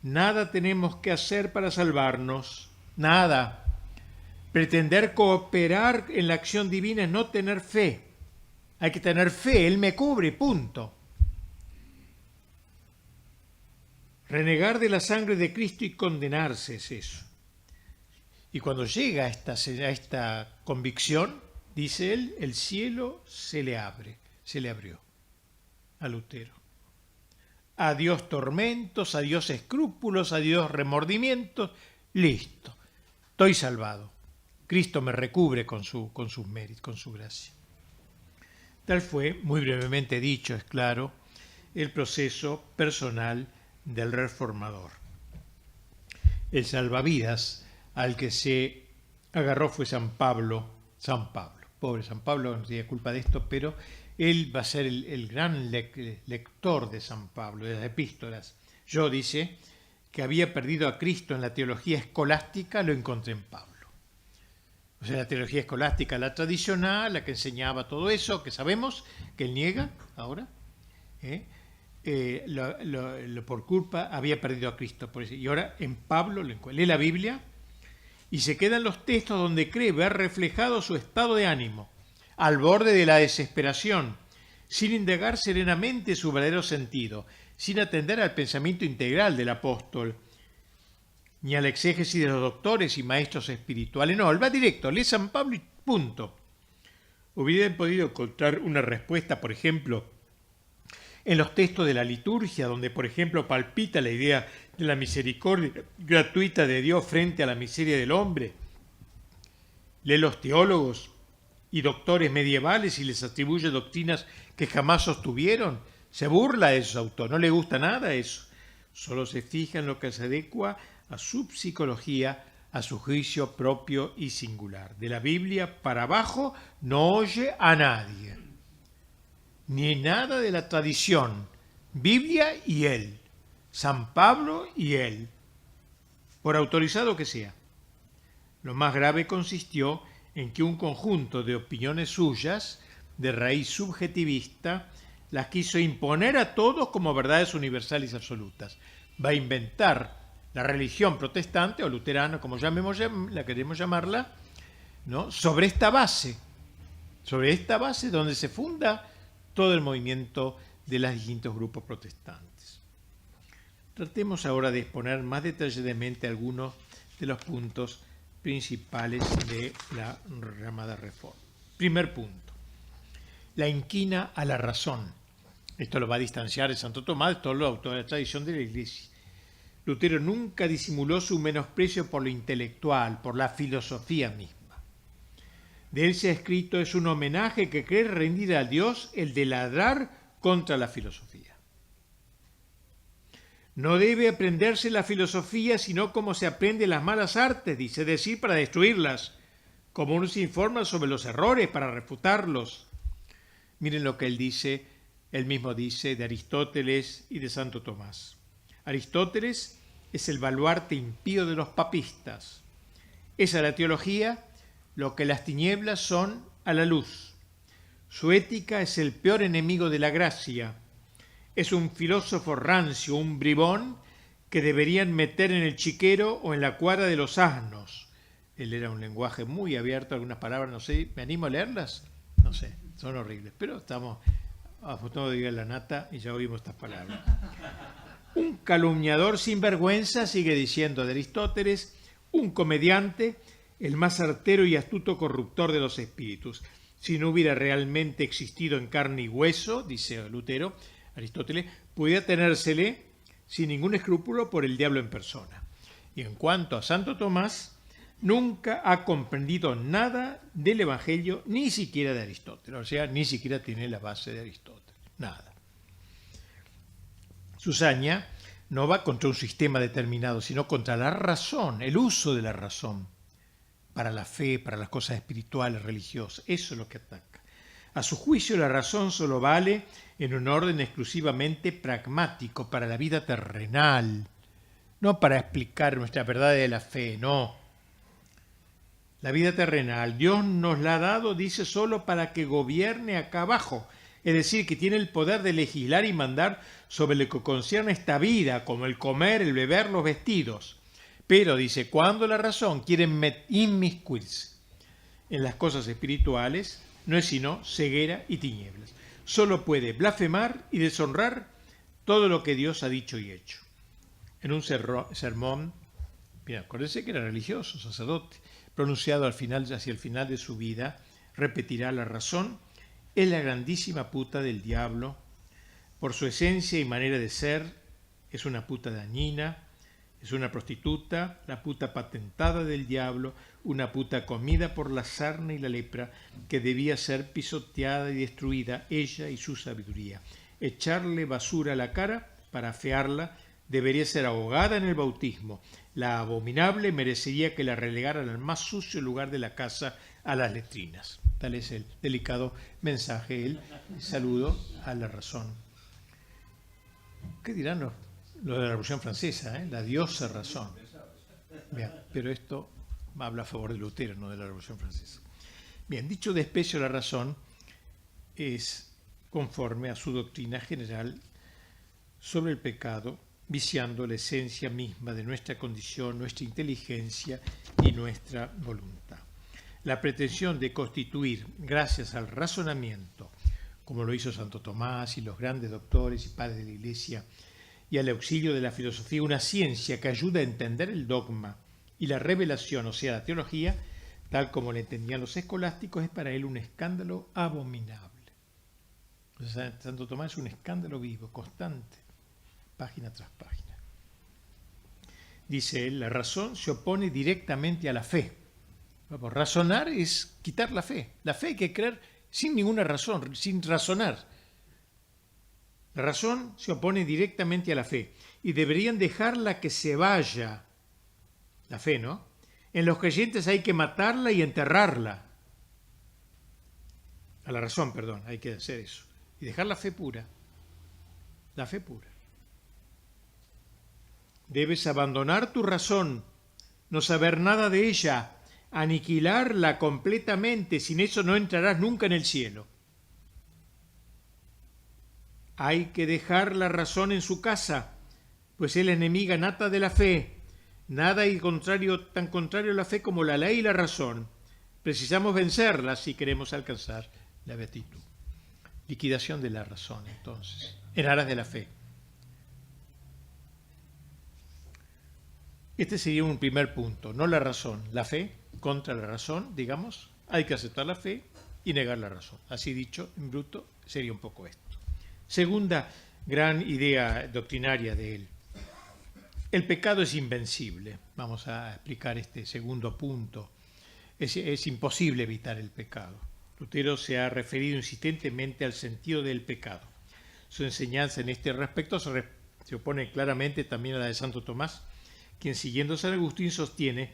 Speaker 1: Nada tenemos que hacer para salvarnos, nada. Pretender cooperar en la acción divina es no tener fe. Hay que tener fe, Él me cubre, punto. Renegar de la sangre de Cristo y condenarse es eso. Y cuando llega a esta convicción, dice él, el cielo se le abrió a Lutero. Adiós tormentos, adiós escrúpulos, adiós remordimientos, listo, estoy salvado. Cristo me recubre con sus méritos, con su gracia. Tal fue, muy brevemente dicho, es claro, el proceso personal del reformador. El salvavidas al que se agarró fue San Pablo. Pobre San Pablo, no tiene culpa de esto, pero él va a ser el gran lector de San Pablo, de las epístolas. Yo, dice, que había perdido a Cristo en la teología escolástica, lo encontré en Pablo. O sea, la teología escolástica, la tradicional, la que enseñaba todo eso, que sabemos que él niega ahora, por culpa había perdido a Cristo. Por eso, y ahora en Pablo lee la Biblia y se quedan los textos donde cree ver reflejado su estado de ánimo, al borde de la desesperación, sin indagar serenamente su verdadero sentido, sin atender al pensamiento integral del apóstol, ni a la exégesis de los doctores y maestros espirituales. No, él va directo, lee San Pablo y punto. Hubieran podido encontrar una respuesta, por ejemplo, en los textos de la liturgia, donde, por ejemplo, palpita la idea de la misericordia gratuita de Dios frente a la miseria del hombre. Lee los teólogos y doctores medievales y les atribuye doctrinas que jamás sostuvieron. Se burla de esos autores, no le gusta nada eso. Solo se fija en lo que se adecua a su psicología, a su juicio propio y singular. De la Biblia para abajo no oye a nadie, ni nada de la tradición. Biblia y él, San Pablo y él, por autorizado que sea. Lo más grave consistió en que un conjunto de opiniones suyas, de raíz subjetivista, las quiso imponer a todos como verdades universales y absolutas. Va a inventar la religión protestante o luterana, como la queremos llamarla, ¿no? sobre esta base donde se funda todo el movimiento de los distintos grupos protestantes. Tratemos ahora de exponer más detalladamente algunos de los puntos principales de la llamada reforma. Primer punto. la inquina a la razón. Esto lo va a distanciar de Santo Tomás, todo lo autor de la tradición de la Iglesia. Lutero nunca disimuló su menosprecio por lo intelectual, por la filosofía misma. De él se ha escrito: es un homenaje que cree rendir a Dios el de ladrar contra la filosofía. No debe aprenderse la filosofía sino como se aprende las malas artes, dice, es decir, para destruirlas, como uno se informa sobre los errores para refutarlos. Miren lo que él mismo dice de Aristóteles y de Santo Tomás. Aristóteles es el baluarte impío de los papistas. Es a la teología lo que las tinieblas son a la luz. Su ética es el peor enemigo de la gracia. Es un filósofo rancio, un bribón que deberían meter en el chiquero o en la cuadra de los asnos. Él era un lenguaje muy abierto, algunas palabras, no sé, ¿me animo a leerlas? No sé, son horribles, pero estamos a punto de llegar a la nata y ya oímos estas palabras. Un calumniador sin vergüenza, sigue diciendo de Aristóteles, un comediante, el más artero y astuto corruptor de los espíritus. Si no hubiera realmente existido en carne y hueso, dice Lutero, Aristóteles, pudiera tenérsele sin ningún escrúpulo por el diablo en persona. Y en cuanto a Santo Tomás, nunca ha comprendido nada del Evangelio, ni siquiera de Aristóteles, o sea, ni siquiera tiene la base de Aristóteles, nada. Su saña no va contra un sistema determinado, sino contra la razón, el uso de la razón para la fe, para las cosas espirituales, religiosas. Eso es lo que ataca. A su juicio, la razón solo vale en un orden exclusivamente pragmático para la vida terrenal, no para explicar nuestra verdad de la fe, no. La vida terrenal, Dios nos la ha dado, dice, solo para que gobierne acá abajo, es decir, que tiene el poder de legislar y mandar sobre lo que concierne esta vida, como el comer, el beber, los vestidos. Pero, dice, cuando la razón quiere inmiscuirse en las cosas espirituales, no es sino ceguera y tinieblas. Solo puede blasfemar y deshonrar todo lo que Dios ha dicho y hecho. En un sermón, mira, acuérdense que era religioso, sacerdote, pronunciado hacia el final de su vida, repetirá: la razón es la grandísima puta del diablo. Por su esencia y manera de ser, es una puta dañina, es una prostituta, la puta patentada del diablo, una puta comida por la sarna y la lepra, que debía ser pisoteada y destruida, ella y su sabiduría. Echarle basura a la cara para afearla debería ser ahogada en el bautismo. La abominable merecería que la relegaran al más sucio lugar de la casa, a las letrinas. Tal es el delicado mensaje, el saludo a la razón. ¿Qué dirán lo de la Revolución Francesa? La diosa razón. Bien, pero esto habla a favor de Lutero, no de la Revolución Francesa. Bien, dicho desprecio a la razón es conforme a su doctrina general sobre el pecado, viciando la esencia misma de nuestra condición, nuestra inteligencia y nuestra voluntad. La pretensión de constituir, gracias al razonamiento, como lo hizo Santo Tomás y los grandes doctores y padres de la Iglesia, y al auxilio de la filosofía, una ciencia que ayuda a entender el dogma y la revelación, o sea, la teología, tal como la entendían los escolásticos, es para él un escándalo abominable. O sea, Santo Tomás es un escándalo vivo, constante, página tras página. Dice él, la razón se opone directamente a la fe. Razonar es quitar la fe. La fe hay que creer sin ninguna razón, sin razonar. La razón se opone directamente a la fe y deberían dejarla que se vaya. La fe, ¿no? En los creyentes hay que matarla y enterrarla. A la razón, perdón, hay que hacer eso. Y dejar la fe pura. La fe pura. Debes abandonar tu razón, no saber nada de ella, aniquilarla completamente, sin eso no entrarás nunca en el cielo. Hay que dejar la razón en su casa, pues es la enemiga nata de la fe. Nada hay tan contrario a la fe como la ley y la razón. Precisamos vencerla si queremos alcanzar la beatitud. Liquidación de la razón, entonces, en aras de la fe. Este sería un primer punto, no la razón, la fe contra la razón, digamos. Hay que aceptar la fe y negar la razón. Así dicho, en bruto, sería un poco esto. Segunda gran idea doctrinaria de él. El pecado es invencible. Vamos a explicar este segundo punto. Es imposible evitar el pecado. Lutero se ha referido insistentemente al sentido del pecado. Su enseñanza en este respecto se opone claramente también a la de Santo Tomás, quien siguiendo San Agustín sostiene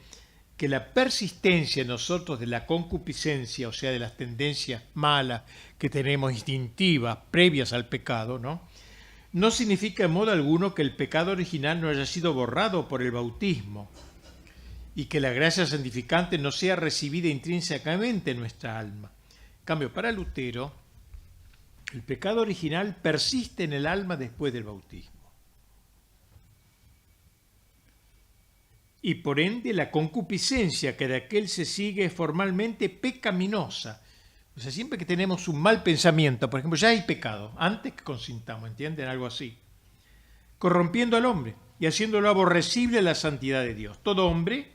Speaker 1: que la persistencia en nosotros de la concupiscencia, o sea, de las tendencias malas que tenemos instintivas, previas al pecado, no significa en modo alguno que el pecado original no haya sido borrado por el bautismo y que la gracia santificante no sea recibida intrínsecamente en nuestra alma. En cambio, para Lutero, el pecado original persiste en el alma después del bautismo. Y por ende la concupiscencia que de aquel se sigue es formalmente pecaminosa. O sea, siempre que tenemos un mal pensamiento, por ejemplo, ya hay pecado, antes que consintamos, ¿entienden? Algo así. Corrompiendo al hombre y haciéndolo aborrecible a la santidad de Dios. Todo hombre,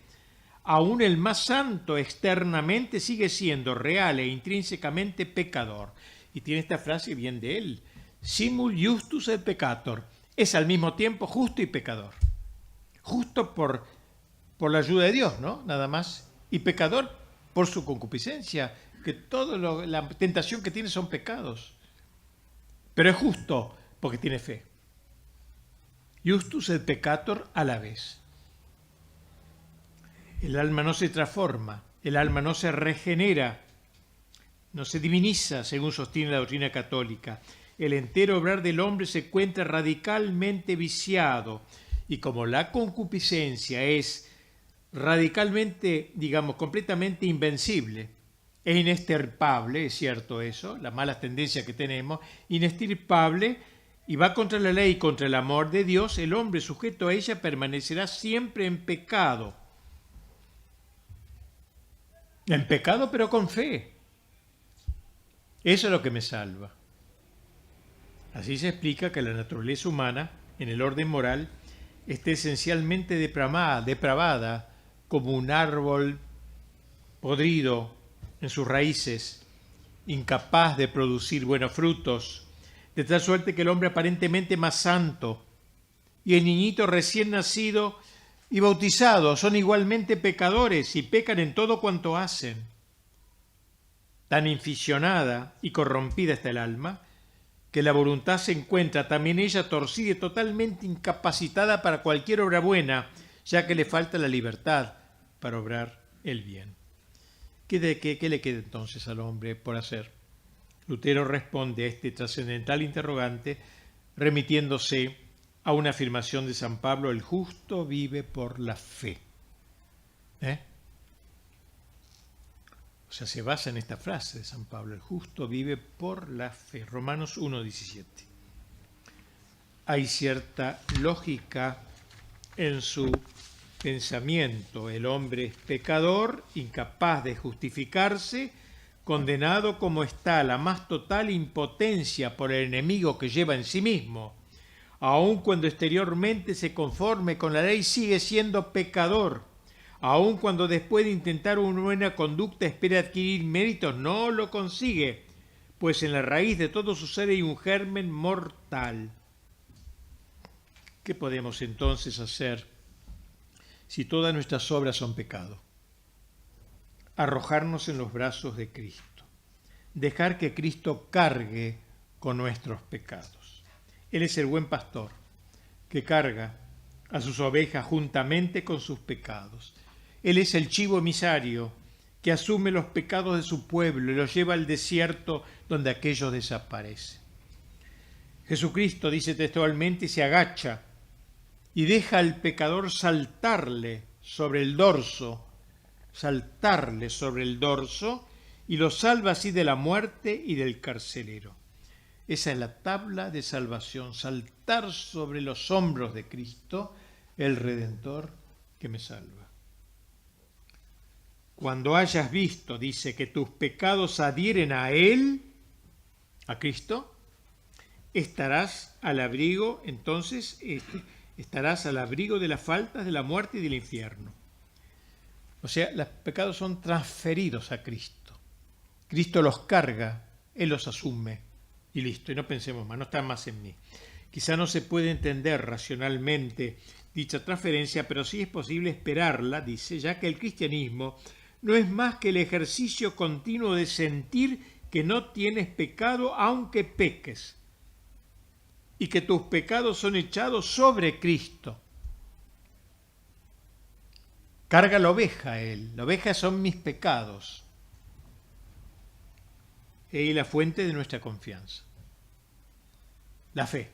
Speaker 1: aún el más santo externamente, sigue siendo real e intrínsecamente pecador. Y tiene esta frase bien de él: simul justus et peccator. Es al mismo tiempo justo y pecador. Justo por la ayuda de Dios, ¿no? Nada más. Y pecador por su concupiscencia, que toda la tentación que tiene son pecados. Pero es justo porque tiene fe. Justus et peccator a la vez. El alma no se transforma, el alma no se regenera, no se diviniza, según sostiene la doctrina católica. El entero obrar del hombre se encuentra radicalmente viciado, y como la concupiscencia es radicalmente, completamente invencible e inestirpable, es cierto eso, las malas tendencias que tenemos, inestirpable, y va contra la ley y contra el amor de Dios, el hombre sujeto a ella permanecerá siempre en pecado. En pecado, pero con fe. Eso es lo que me salva. Así se explica que la naturaleza humana, en el orden moral, esté esencialmente depravada, como un árbol podrido en sus raíces, incapaz de producir buenos frutos, de tal suerte que el hombre aparentemente más santo y el niñito recién nacido y bautizado son igualmente pecadores y pecan en todo cuanto hacen. Tan inficionada y corrompida está el alma, que la voluntad se encuentra también ella torcida y totalmente incapacitada para cualquier obra buena, ya que le falta la libertad para obrar el bien. ¿Qué le queda entonces al hombre por hacer? Lutero responde a este trascendental interrogante remitiéndose a una afirmación de San Pablo: el justo vive por la fe. O sea, se basa en esta frase de San Pablo: el justo vive por la fe. Romanos 1:17. Hay cierta lógica en su pensamiento. El hombre es pecador, incapaz de justificarse, condenado como está a la más total impotencia por el enemigo que lleva en sí mismo. Aun cuando exteriormente se conforme con la ley, sigue siendo pecador. Aun cuando después de intentar una buena conducta espera adquirir méritos, no lo consigue, pues en la raíz de todo su ser hay un germen mortal. ¿Qué podemos entonces hacer si todas nuestras obras son pecado? Arrojarnos en los brazos de Cristo, dejar que Cristo cargue con nuestros pecados. Él es el buen pastor que carga a sus ovejas juntamente con sus pecados. Él es el chivo emisario que asume los pecados de su pueblo y los lleva al desierto donde aquellos desaparecen. Jesucristo, dice textualmente, se agacha y deja al pecador saltarle sobre el dorso y lo salva así de la muerte y del carcelero. Esa es la tabla de salvación, saltar sobre los hombros de Cristo, el Redentor que me salva. Cuando hayas visto, dice, que tus pecados adhieren a Él, a Cristo, estarás al abrigo de las faltas, de la muerte y del infierno. O sea, los pecados son transferidos a Cristo. Cristo los carga, Él los asume y listo, y no pensemos más, no están más en mí. Quizá no se puede entender racionalmente dicha transferencia, pero sí es posible esperarla, dice, ya que el cristianismo no es más que el ejercicio continuo de sentir que no tienes pecado aunque peques, y que tus pecados son echados sobre Cristo. Carga la oveja Él, la oveja son mis pecados. Él es la fuente de nuestra confianza. La fe,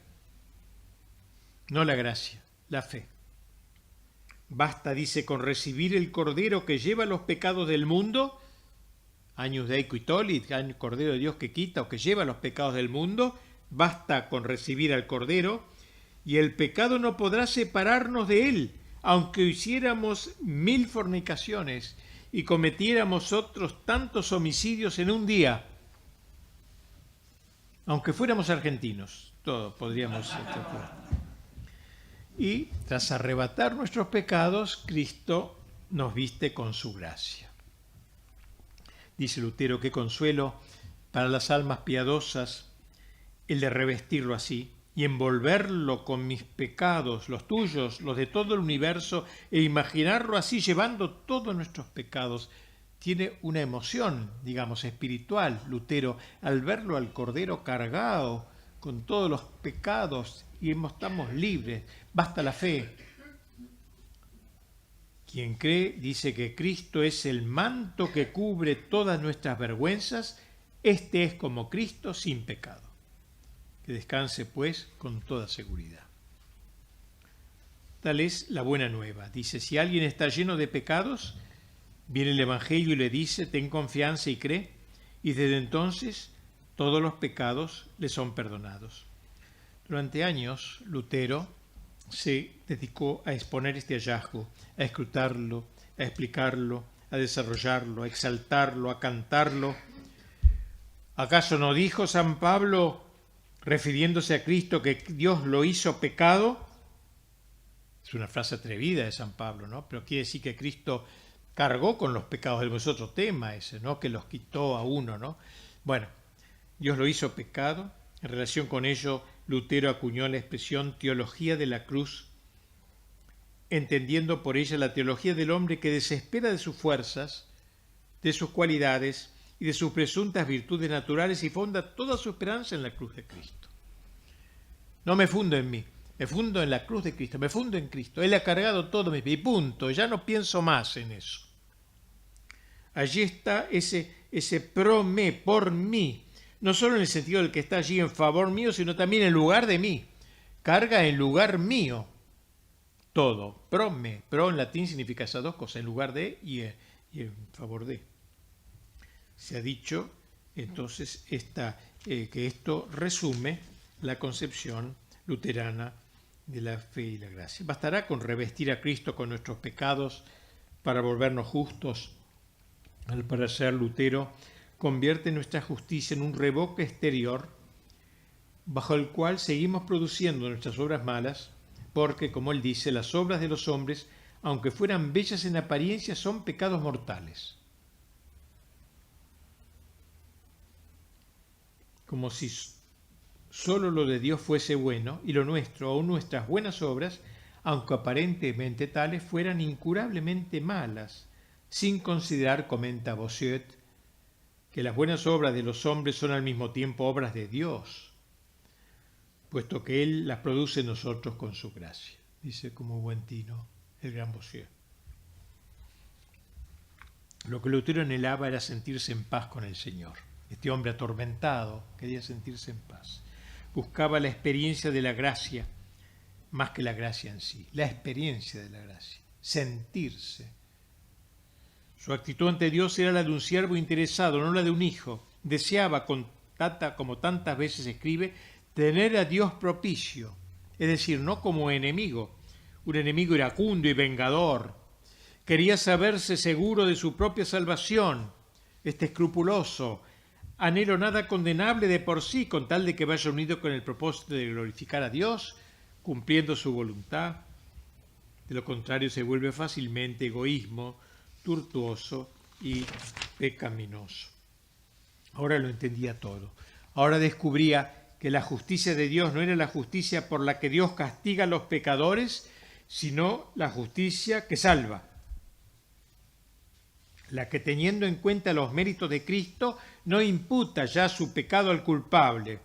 Speaker 1: no la gracia, la fe. Basta, dice, con recibir el Cordero que lleva los pecados del mundo, agnus Dei qui tollit, el Cordero de Dios que quita o que lleva los pecados del mundo, basta con recibir al Cordero y el pecado no podrá separarnos de Él, aunque hiciéramos 1000 fornicaciones y cometiéramos otros tantos homicidios en un día. Aunque fuéramos argentinos, todos podríamos. Y tras arrebatar nuestros pecados, Cristo nos viste con su gracia. Dice Lutero, qué consuelo para las almas piadosas el de revestirlo así y envolverlo con mis pecados, los tuyos, los de todo el universo, e imaginarlo así llevando todos nuestros pecados. Tiene una emoción, digamos, espiritual, Lutero, al verlo al Cordero cargado con todos los pecados y estamos libres. Basta la fe. Quien cree dice que Cristo es el manto que cubre todas nuestras vergüenzas. Este es como Cristo sin pecado. Que descanse, pues, con toda seguridad. Tal es la buena nueva. Dice, si alguien está lleno de pecados, viene el Evangelio y le dice, ten confianza y cree, y desde entonces todos los pecados le son perdonados. Durante años, Lutero se dedicó a exponer este hallazgo, a escrutarlo, a explicarlo, a desarrollarlo, a exaltarlo, a cantarlo. ¿Acaso no dijo San Pablo, refiriéndose a Cristo, que Dios lo hizo pecado? Es una frase atrevida de San Pablo, ¿no? Pero quiere decir que Cristo cargó con los pecados del otro tema ese, ¿no? Que los quitó a uno, ¿no? Bueno, Dios lo hizo pecado. En relación con ello, Lutero acuñó la expresión teología de la cruz, entendiendo por ella la teología del hombre que desespera de sus fuerzas, de sus cualidades y de sus presuntas virtudes naturales y fonda toda su esperanza en la cruz de Cristo. No me fundo en mí, me fundo en la cruz de Cristo, me fundo en Cristo. Él ha cargado todo mi vida y punto, ya no pienso más en eso. Allí está ese pro me, por mí, no solo en el sentido del que está allí en favor mío, sino también en lugar de mí. Carga en lugar mío todo. Pro me, pro en latín significa esas dos cosas, en lugar de y en favor de. Se ha dicho entonces que esto resume la concepción luterana de la fe y la gracia. Bastará con revestir a Cristo con nuestros pecados para volvernos justos. Al parecer, Lutero convierte nuestra justicia en un revoque exterior bajo el cual seguimos produciendo nuestras obras malas, porque, como él dice, las obras de los hombres, aunque fueran bellas en apariencia, son pecados mortales. Como si solo lo de Dios fuese bueno y lo nuestro o nuestras buenas obras, aunque aparentemente tales, fueran incurablemente malas, sin considerar, comenta Bossuet, que las buenas obras de los hombres son al mismo tiempo obras de Dios, puesto que Él las produce en nosotros con su gracia, dice como buen tino el gran Bossuet. Lo que Lutero anhelaba era sentirse en paz con el Señor. Este hombre atormentado quería sentirse en paz. Buscaba la experiencia de la gracia, más que la gracia en sí, la experiencia de la gracia, sentirse. Su actitud ante Dios era la de un siervo interesado, no la de un hijo. Deseaba, como tantas veces escribe, tener a Dios propicio, es decir, no como enemigo, un enemigo iracundo y vengador. Quería saberse seguro de su propia salvación, escrupuloso, anhelo nada condenable de por sí, con tal de que vaya unido con el propósito de glorificar a Dios, cumpliendo su voluntad. De lo contrario, se vuelve fácilmente egoísmo, tortuoso y pecaminoso. Ahora lo entendía todo. Ahora descubría que la justicia de Dios no era la justicia por la que Dios castiga a los pecadores, sino la justicia que salva. La que, teniendo en cuenta los méritos de Cristo, no imputa ya su pecado al culpable.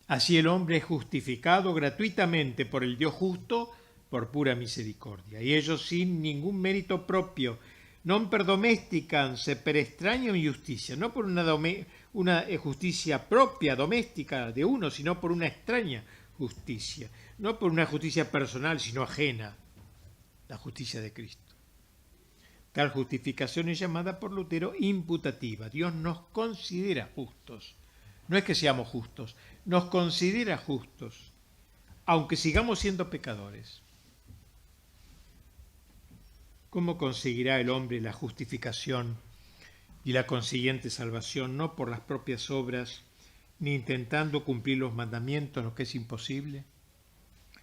Speaker 1: Así el hombre es justificado gratuitamente por el Dios justo por pura misericordia, y ellos sin ningún mérito propio, non per domesticans per extraña justicia, no por una justicia propia, doméstica de uno, sino por una extraña justicia, no por una justicia personal, sino ajena, la justicia de Cristo. Tal justificación es llamada por Lutero imputativa. Dios nos considera justos. No es que seamos justos, nos considera justos, aunque sigamos siendo pecadores. ¿Cómo conseguirá el hombre la justificación y la consiguiente salvación? No por las propias obras, ni intentando cumplir los mandamientos, lo que es imposible,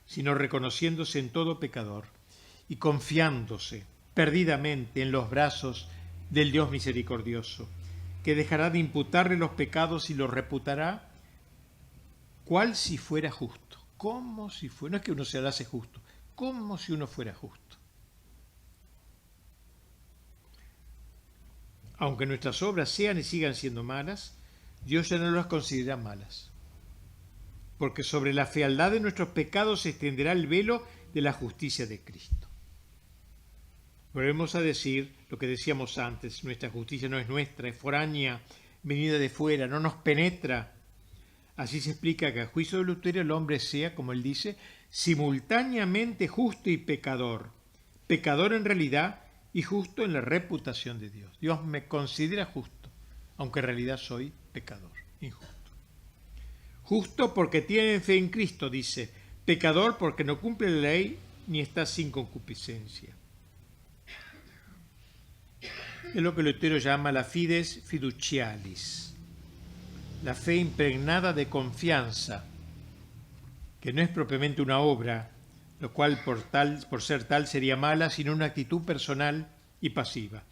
Speaker 1: sino reconociéndose en todo pecador y confiándose perdidamente en los brazos del Dios misericordioso, que dejará de imputarle los pecados y los reputará cual si fuera justo. Como si fuera, no es que uno se hace justo, como si uno fuera justo. Aunque nuestras obras sean y sigan siendo malas, Dios ya no las considera malas, porque sobre la fealdad de nuestros pecados se extenderá el velo de la justicia de Cristo. Volvemos a decir lo que decíamos antes: nuestra justicia no es nuestra, es foránea, venida de fuera, no nos penetra. Así se explica que a juicio de Lutero el hombre sea, como él dice, simultáneamente justo y pecador, pecador en realidad y justo en la reputación de Dios. Dios me considera justo, aunque en realidad soy pecador, injusto. Justo porque tiene fe en Cristo, dice, pecador porque no cumple la ley ni está sin concupiscencia. Es lo que Lutero llama la fides fiducialis, la fe impregnada de confianza, que no es propiamente una obra, lo cual por ser tal sería mala, sino una actitud personal y pasiva.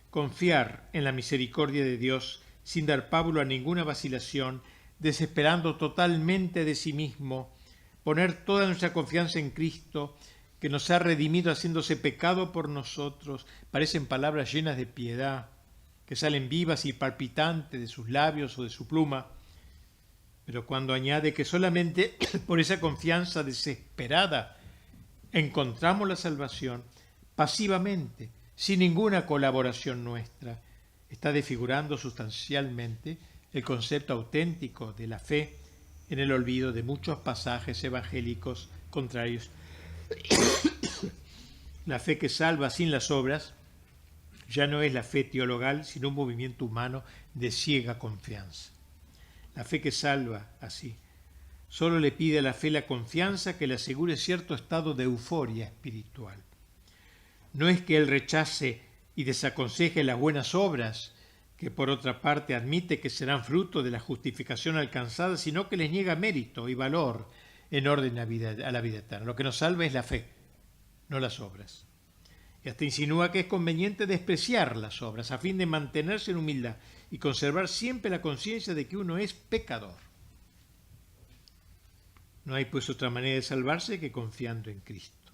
Speaker 1: Confiar en la misericordia de Dios sin dar pábulo a ninguna vacilación, desesperando totalmente de sí mismo, poner toda nuestra confianza en Cristo, que nos ha redimido haciéndose pecado por nosotros. Parecen palabras llenas de piedad, que salen vivas y palpitantes de sus labios o de su pluma, pero cuando añade que solamente por esa confianza desesperada encontramos la salvación, pasivamente, sin ninguna colaboración nuestra, está desfigurando sustancialmente el concepto auténtico de la fe en el olvido de muchos pasajes evangélicos contrarios. La fe que salva sin las obras ya no es la fe teologal, sino un movimiento humano de ciega confianza. La fe que salva, así, solo le pide a la fe la confianza que le asegure cierto estado de euforia espiritual. No es que él rechace y desaconseje las buenas obras, que por otra parte admite que serán fruto de la justificación alcanzada, sino que les niega mérito y valor en orden a la vida eterna. Lo que nos salva es la fe, no las obras. Y hasta insinúa que es conveniente despreciar las obras a fin de mantenerse en humildad y conservar siempre la conciencia de que uno es pecador. No hay pues otra manera de salvarse que confiando en Cristo.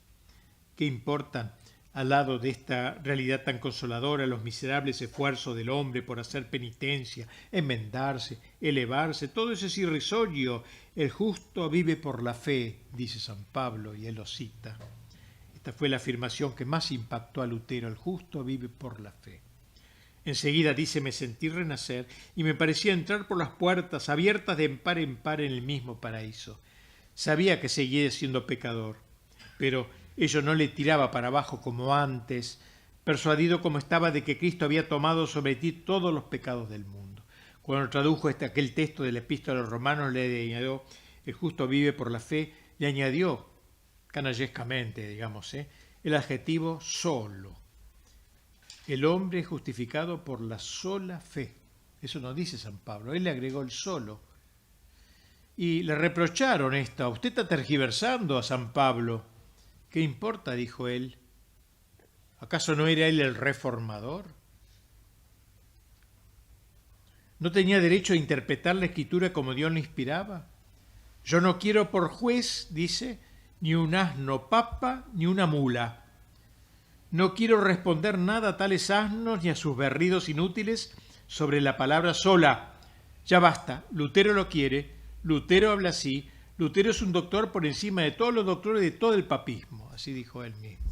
Speaker 1: ¿Qué importan al lado de esta realidad tan consoladora los miserables esfuerzos del hombre por hacer penitencia, enmendarse, elevarse? Todo eso es irrisorio. El justo vive por la fe, dice San Pablo, y él lo cita. Esta fue la afirmación que más impactó a Lutero: el justo vive por la fe. Enseguida dice: me sentí renacer y me parecía entrar por las puertas abiertas de par en par en el mismo paraíso. Sabía que seguía siendo pecador, pero ello no le tiraba para abajo como antes, persuadido como estaba de que Cristo había tomado sobre ti todos los pecados del mundo. Cuando tradujo aquel texto de la Epístola a los Romanos, le añadió: el justo vive por la fe, le añadió, canallescamente, digamos, el adjetivo solo. El hombre es justificado por la sola fe. Eso no dice San Pablo, él le agregó el solo. Y le reprocharon esto: usted está tergiversando a San Pablo. ¿Qué importa?, dijo él. ¿Acaso no era él el reformador? ¿No tenía derecho a interpretar la Escritura como Dios le inspiraba? Yo no quiero por juez, dice, ni un asno papa, ni una mula. No quiero responder nada a tales asnos ni a sus berridos inútiles sobre la palabra sola. Ya basta, Lutero lo quiere, Lutero habla así, Lutero es un doctor por encima de todos los doctores de todo el papismo, así dijo él mismo.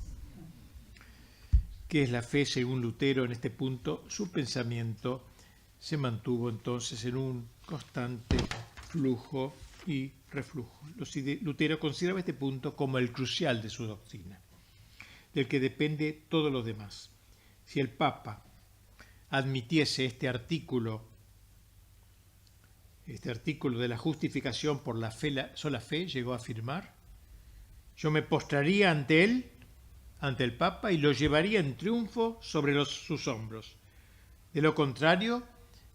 Speaker 1: ¿Qué es la fe según Lutero en este punto? Su pensamiento se mantuvo entonces en un constante flujo y reflujo. Lutero consideraba este punto como el crucial de su doctrina, del que depende todo lo demás. Si el Papa admitiese este artículo de la justificación por la fe, la sola fe, llegó a afirmar, yo me postraría ante él, ante el Papa, y lo llevaría en triunfo sobre sus hombros. De lo contrario,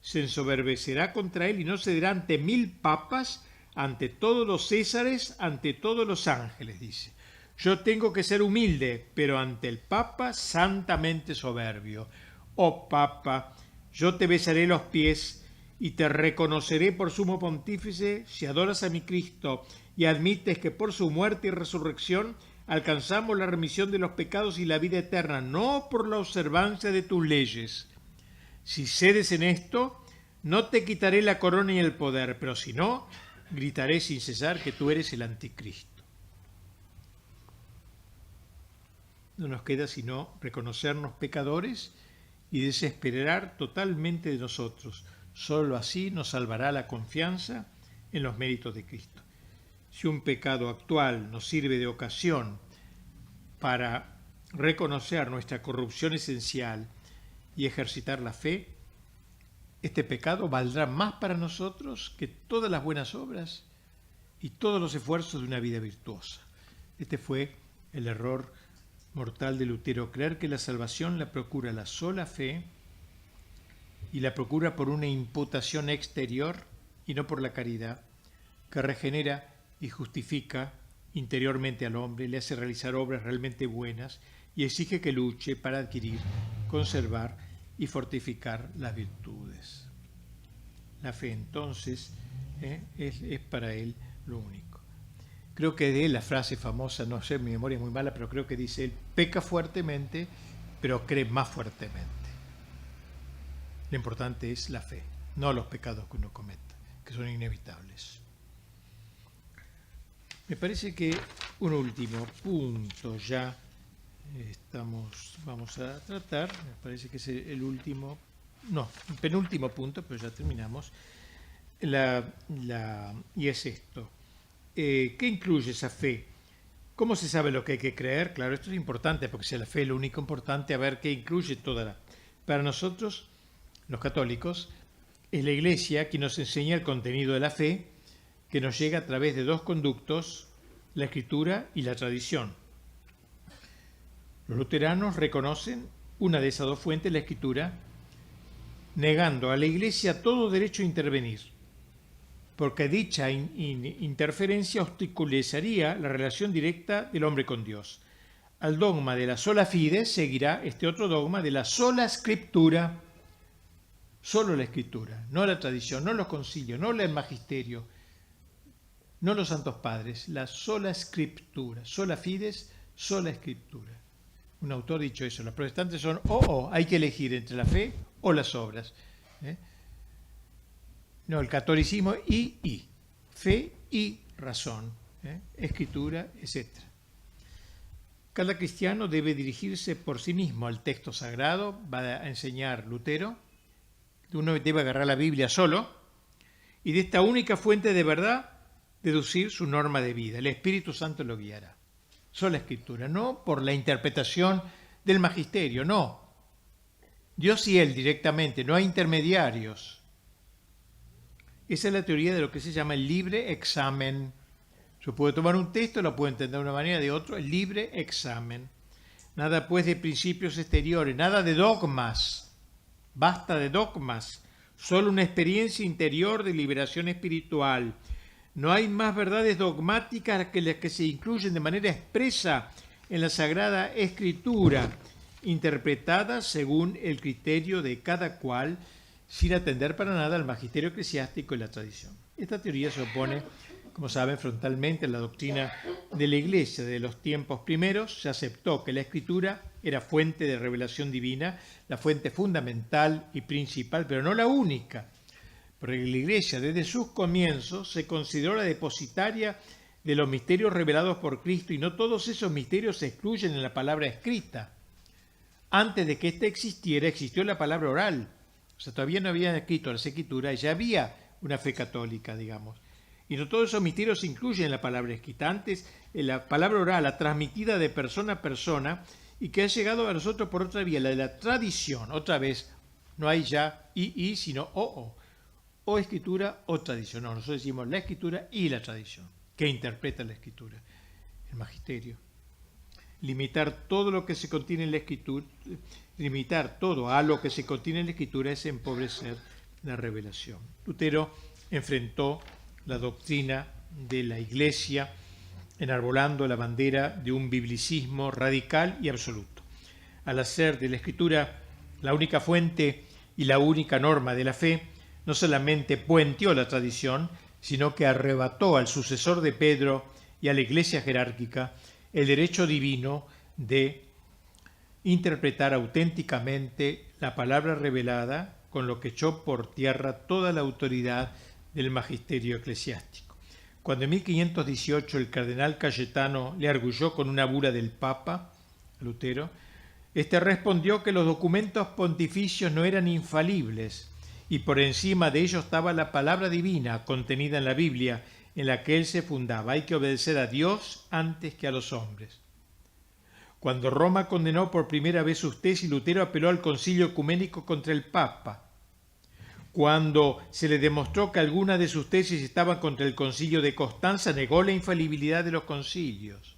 Speaker 1: se ensoberbecerá contra él y no cederá ante 1000 papas, ante todos los césares, ante todos los ángeles, dice. Yo tengo que ser humilde, pero ante el Papa santamente soberbio. Oh Papa, yo te besaré los pies y te reconoceré por sumo pontífice si adoras a mi Cristo y admites que por su muerte y resurrección alcanzamos la remisión de los pecados y la vida eterna, no por la observancia de tus leyes. Si cedes en esto, no te quitaré la corona y el poder, pero si no, gritaré sin cesar que tú eres el anticristo. No nos queda sino reconocernos pecadores y desesperar totalmente de nosotros. Solo así nos salvará la confianza en los méritos de Cristo. Si un pecado actual nos sirve de ocasión para reconocer nuestra corrupción esencial y ejercitar la fe, este pecado valdrá más para nosotros que todas las buenas obras y todos los esfuerzos de una vida virtuosa. Este fue el error mortal de Lutero, creer que la salvación la procura la sola fe y la procura por una imputación exterior y no por la caridad, que regenera y justifica interiormente al hombre, le hace realizar obras realmente buenas y exige que luche para adquirir, conservar y fortificar las virtudes. La fe entonces es para él lo único. Creo que de él la frase famosa, no sé, mi memoria es muy mala, pero creo que dice él, peca fuertemente, pero cree más fuertemente. Lo importante es la fe, no los pecados que uno cometa, que son inevitables. Me parece que un último punto ya vamos a tratar, me parece que es el penúltimo punto, pero ya terminamos, y es esto. ¿Qué incluye esa fe? ¿Cómo se sabe lo que hay que creer? Claro, esto es importante, porque si la fe es lo único importante, a ver qué incluye Para nosotros, los católicos, es la Iglesia quien nos enseña el contenido de la fe, que nos llega a través de dos conductos, la Escritura y la tradición. Los luteranos reconocen una de esas dos fuentes, la Escritura, negando a la Iglesia todo derecho a intervenir, porque dicha interferencia obstaculizaría la relación directa del hombre con Dios. Al dogma de la sola fide seguirá este otro dogma de la sola Escritura, solo la Escritura, no la tradición, no los concilios, no el magisterio, no los santos padres, la sola Escritura, sola fides, sola Escritura. Un autor ha dicho eso, los protestantes son hay que elegir entre la fe o las obras. No, el catolicismo fe y razón, Escritura, etc. Cada cristiano debe dirigirse por sí mismo al texto sagrado, va a enseñar Lutero. Uno debe agarrar la Biblia solo y de esta única fuente de verdad deducir su norma de vida. El Espíritu Santo lo guiará. Sola Escritura, no por la interpretación del magisterio, no. Dios y él directamente, no hay intermediarios. Esa es la teoría de lo que se llama el libre examen. Yo puedo tomar un texto, lo puedo entender de una manera, de otra, el libre examen. Nada pues de principios exteriores, nada de dogmas. Basta de dogmas. Solo una experiencia interior de liberación espiritual. No hay más verdades dogmáticas que las que se incluyen de manera expresa en la Sagrada Escritura, interpretadas según el criterio de cada cual, sin atender para nada al magisterio eclesiástico y la tradición. Esta teoría se opone, como saben, frontalmente a la doctrina de la Iglesia de los tiempos primeros. Se aceptó que la Escritura era fuente de revelación divina, la fuente fundamental y principal, pero no la única, porque la Iglesia desde sus comienzos se consideró la depositaria de los misterios revelados por Cristo, y no todos esos misterios se excluyen en la palabra escrita. Antes de que ésta existiera, existió la palabra oral. O sea, todavía no habían escrito las escrituras, ya había una fe católica, digamos. Y no todos esos misterios se incluyen en la palabra escrita. Antes, en la palabra oral, la transmitida de persona a persona, y que ha llegado a nosotros por otra vía, la de la tradición. Otra vez, no hay ya y, sino o. O escritura o tradición. No, nosotros decimos la escritura y la tradición. ¿Qué interpreta la escritura? El magisterio. Limitar todo lo que se contiene en la escritura, limitar todo a lo que se contiene en la escritura es empobrecer la revelación. Lutero enfrentó la doctrina de la Iglesia enarbolando la bandera de un biblicismo radical y absoluto. Al hacer de la escritura la única fuente y la única norma de la fe, no solamente puenteó la tradición, sino que arrebató al sucesor de Pedro y a la Iglesia jerárquica el derecho divino de interpretar auténticamente la palabra revelada, con lo que echó por tierra toda la autoridad del magisterio eclesiástico. Cuando en 1518 el cardenal Cayetano le arguyó con una bula del Papa, Lutero, este respondió que los documentos pontificios no eran infalibles, y por encima de ello estaba la palabra divina contenida en la Biblia, en la que él se fundaba. Hay que obedecer a Dios antes que a los hombres. Cuando Roma condenó por primera vez sus tesis, Lutero apeló al concilio ecuménico contra el Papa. Cuando se le demostró que algunas de sus tesis estaban contra el concilio de Constanza, negó la infalibilidad de los concilios.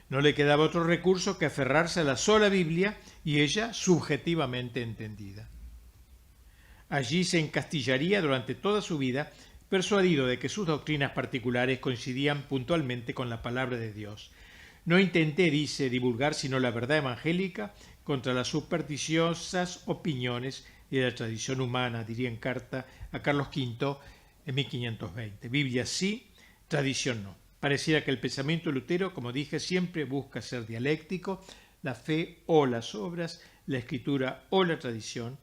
Speaker 1: No le quedaba otro recurso que aferrarse a la sola Biblia, y ella subjetivamente entendida. Allí se encastillaría durante toda su vida, persuadido de que sus doctrinas particulares coincidían puntualmente con la palabra de Dios. No intenté, dice, divulgar sino la verdad evangélica contra las supersticiosas opiniones de la tradición humana, diría en carta a Carlos V en 1520. Biblia sí, tradición no. Pareciera que el pensamiento de Lutero, como dije, siempre busca ser dialéctico, la fe o las obras, la escritura o la tradición,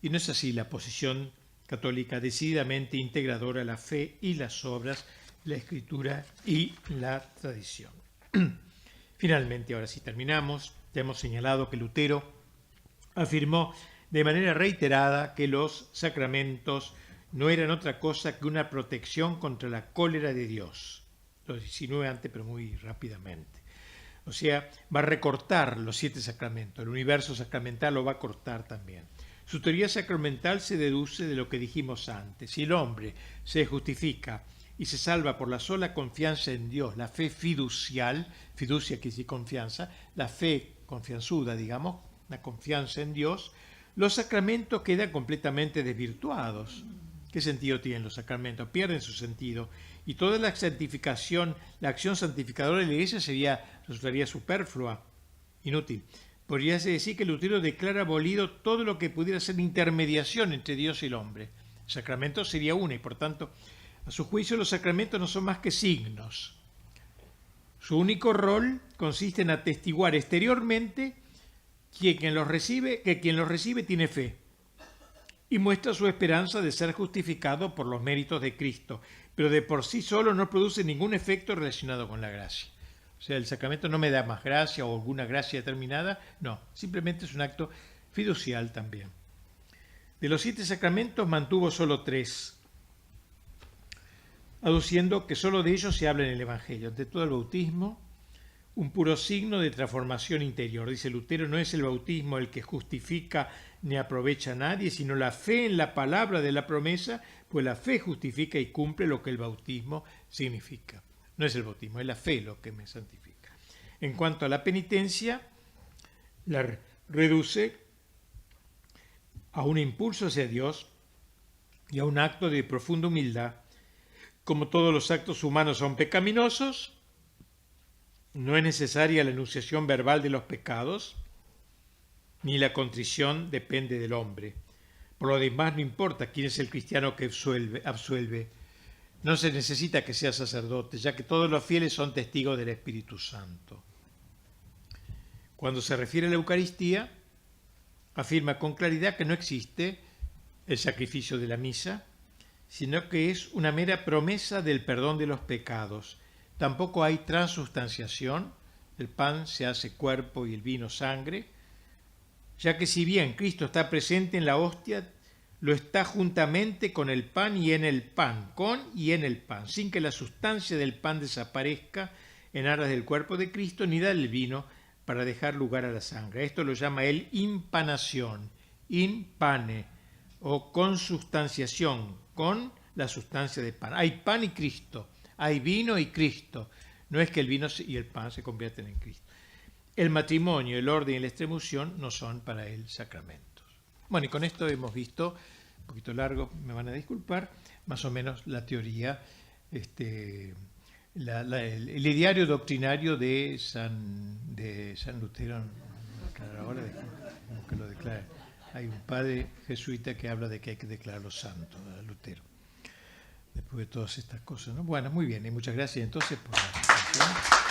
Speaker 1: y no es así la posición católica decididamente integradora, la fe y las obras, la escritura y la tradición. Finalmente, ahora sí terminamos, ya hemos señalado que Lutero afirmó de manera reiterada que los sacramentos no eran otra cosa que una protección contra la cólera de Dios. Lo insinué antes, pero muy rápidamente. O sea, va a recortar los 7 sacramentos, el universo sacramental lo va a cortar también. Su teoría sacramental se deduce de lo que dijimos antes. Si el hombre se justifica y se salva por la sola confianza en Dios, la fe fiducial, fiducia que es confianza, la fe confianzuda, digamos, la confianza en Dios, los sacramentos quedan completamente desvirtuados. ¿Qué sentido tienen los sacramentos? Pierden su sentido. Y toda la santificación, la acción santificadora de la Iglesia resultaría superflua, inútil. Podría decir que Lutero declara abolido todo lo que pudiera ser intermediación entre Dios y el hombre. El sacramento sería una, y por tanto, a su juicio, los sacramentos no son más que signos. Su único rol consiste en atestiguar exteriormente que quien los recibe tiene fe y muestra su esperanza de ser justificado por los méritos de Cristo, pero de por sí solo no produce ningún efecto relacionado con la gracia. O sea, el sacramento no me da más gracia o alguna gracia determinada, no, simplemente es un acto fiducial también. De los 7 sacramentos mantuvo solo 3, aduciendo que solo de ellos se habla en el Evangelio. De todo el bautismo, un puro signo de transformación interior. Dice Lutero, no es el bautismo el que justifica ni aprovecha a nadie, sino la fe en la palabra de la promesa, pues la fe justifica y cumple lo que el bautismo significa. No es el bautismo, es la fe lo que me santifica. En cuanto a la penitencia, la reduce a un impulso hacia Dios y a un acto de profunda humildad. Como todos los actos humanos son pecaminosos, no es necesaria la enunciación verbal de los pecados, ni la contrición depende del hombre. Por lo demás, no importa quién es el cristiano que absuelve. No se necesita que sea sacerdote, ya que todos los fieles son testigos del Espíritu Santo. Cuando se refiere a la Eucaristía, afirma con claridad que no existe el sacrificio de la misa, sino que es una mera promesa del perdón de los pecados. Tampoco hay transustanciación, el pan se hace cuerpo y el vino sangre, ya que si bien Cristo está presente en la hostia, lo está juntamente con el pan y en el pan, sin que la sustancia del pan desaparezca en aras del cuerpo de Cristo, ni del vino para dejar lugar a la sangre. Esto lo llama él impanación, in pane, o consustanciación, con la sustancia del pan. Hay pan y Cristo, hay vino y Cristo. No es que el vino y el pan se convierten en Cristo. El matrimonio, el orden y la extremunción no son para él sacramentos. Bueno, y con esto hemos visto, un poquito largo, me van a disculpar, más o menos la teoría, el ideario doctrinario de San Lutero. Ahora que lo declare. Hay un padre jesuita que habla de que hay que declararlo santo, Lutero, después de todas estas cosas, ¿no? Bueno, muy bien, y muchas gracias entonces por la presentación.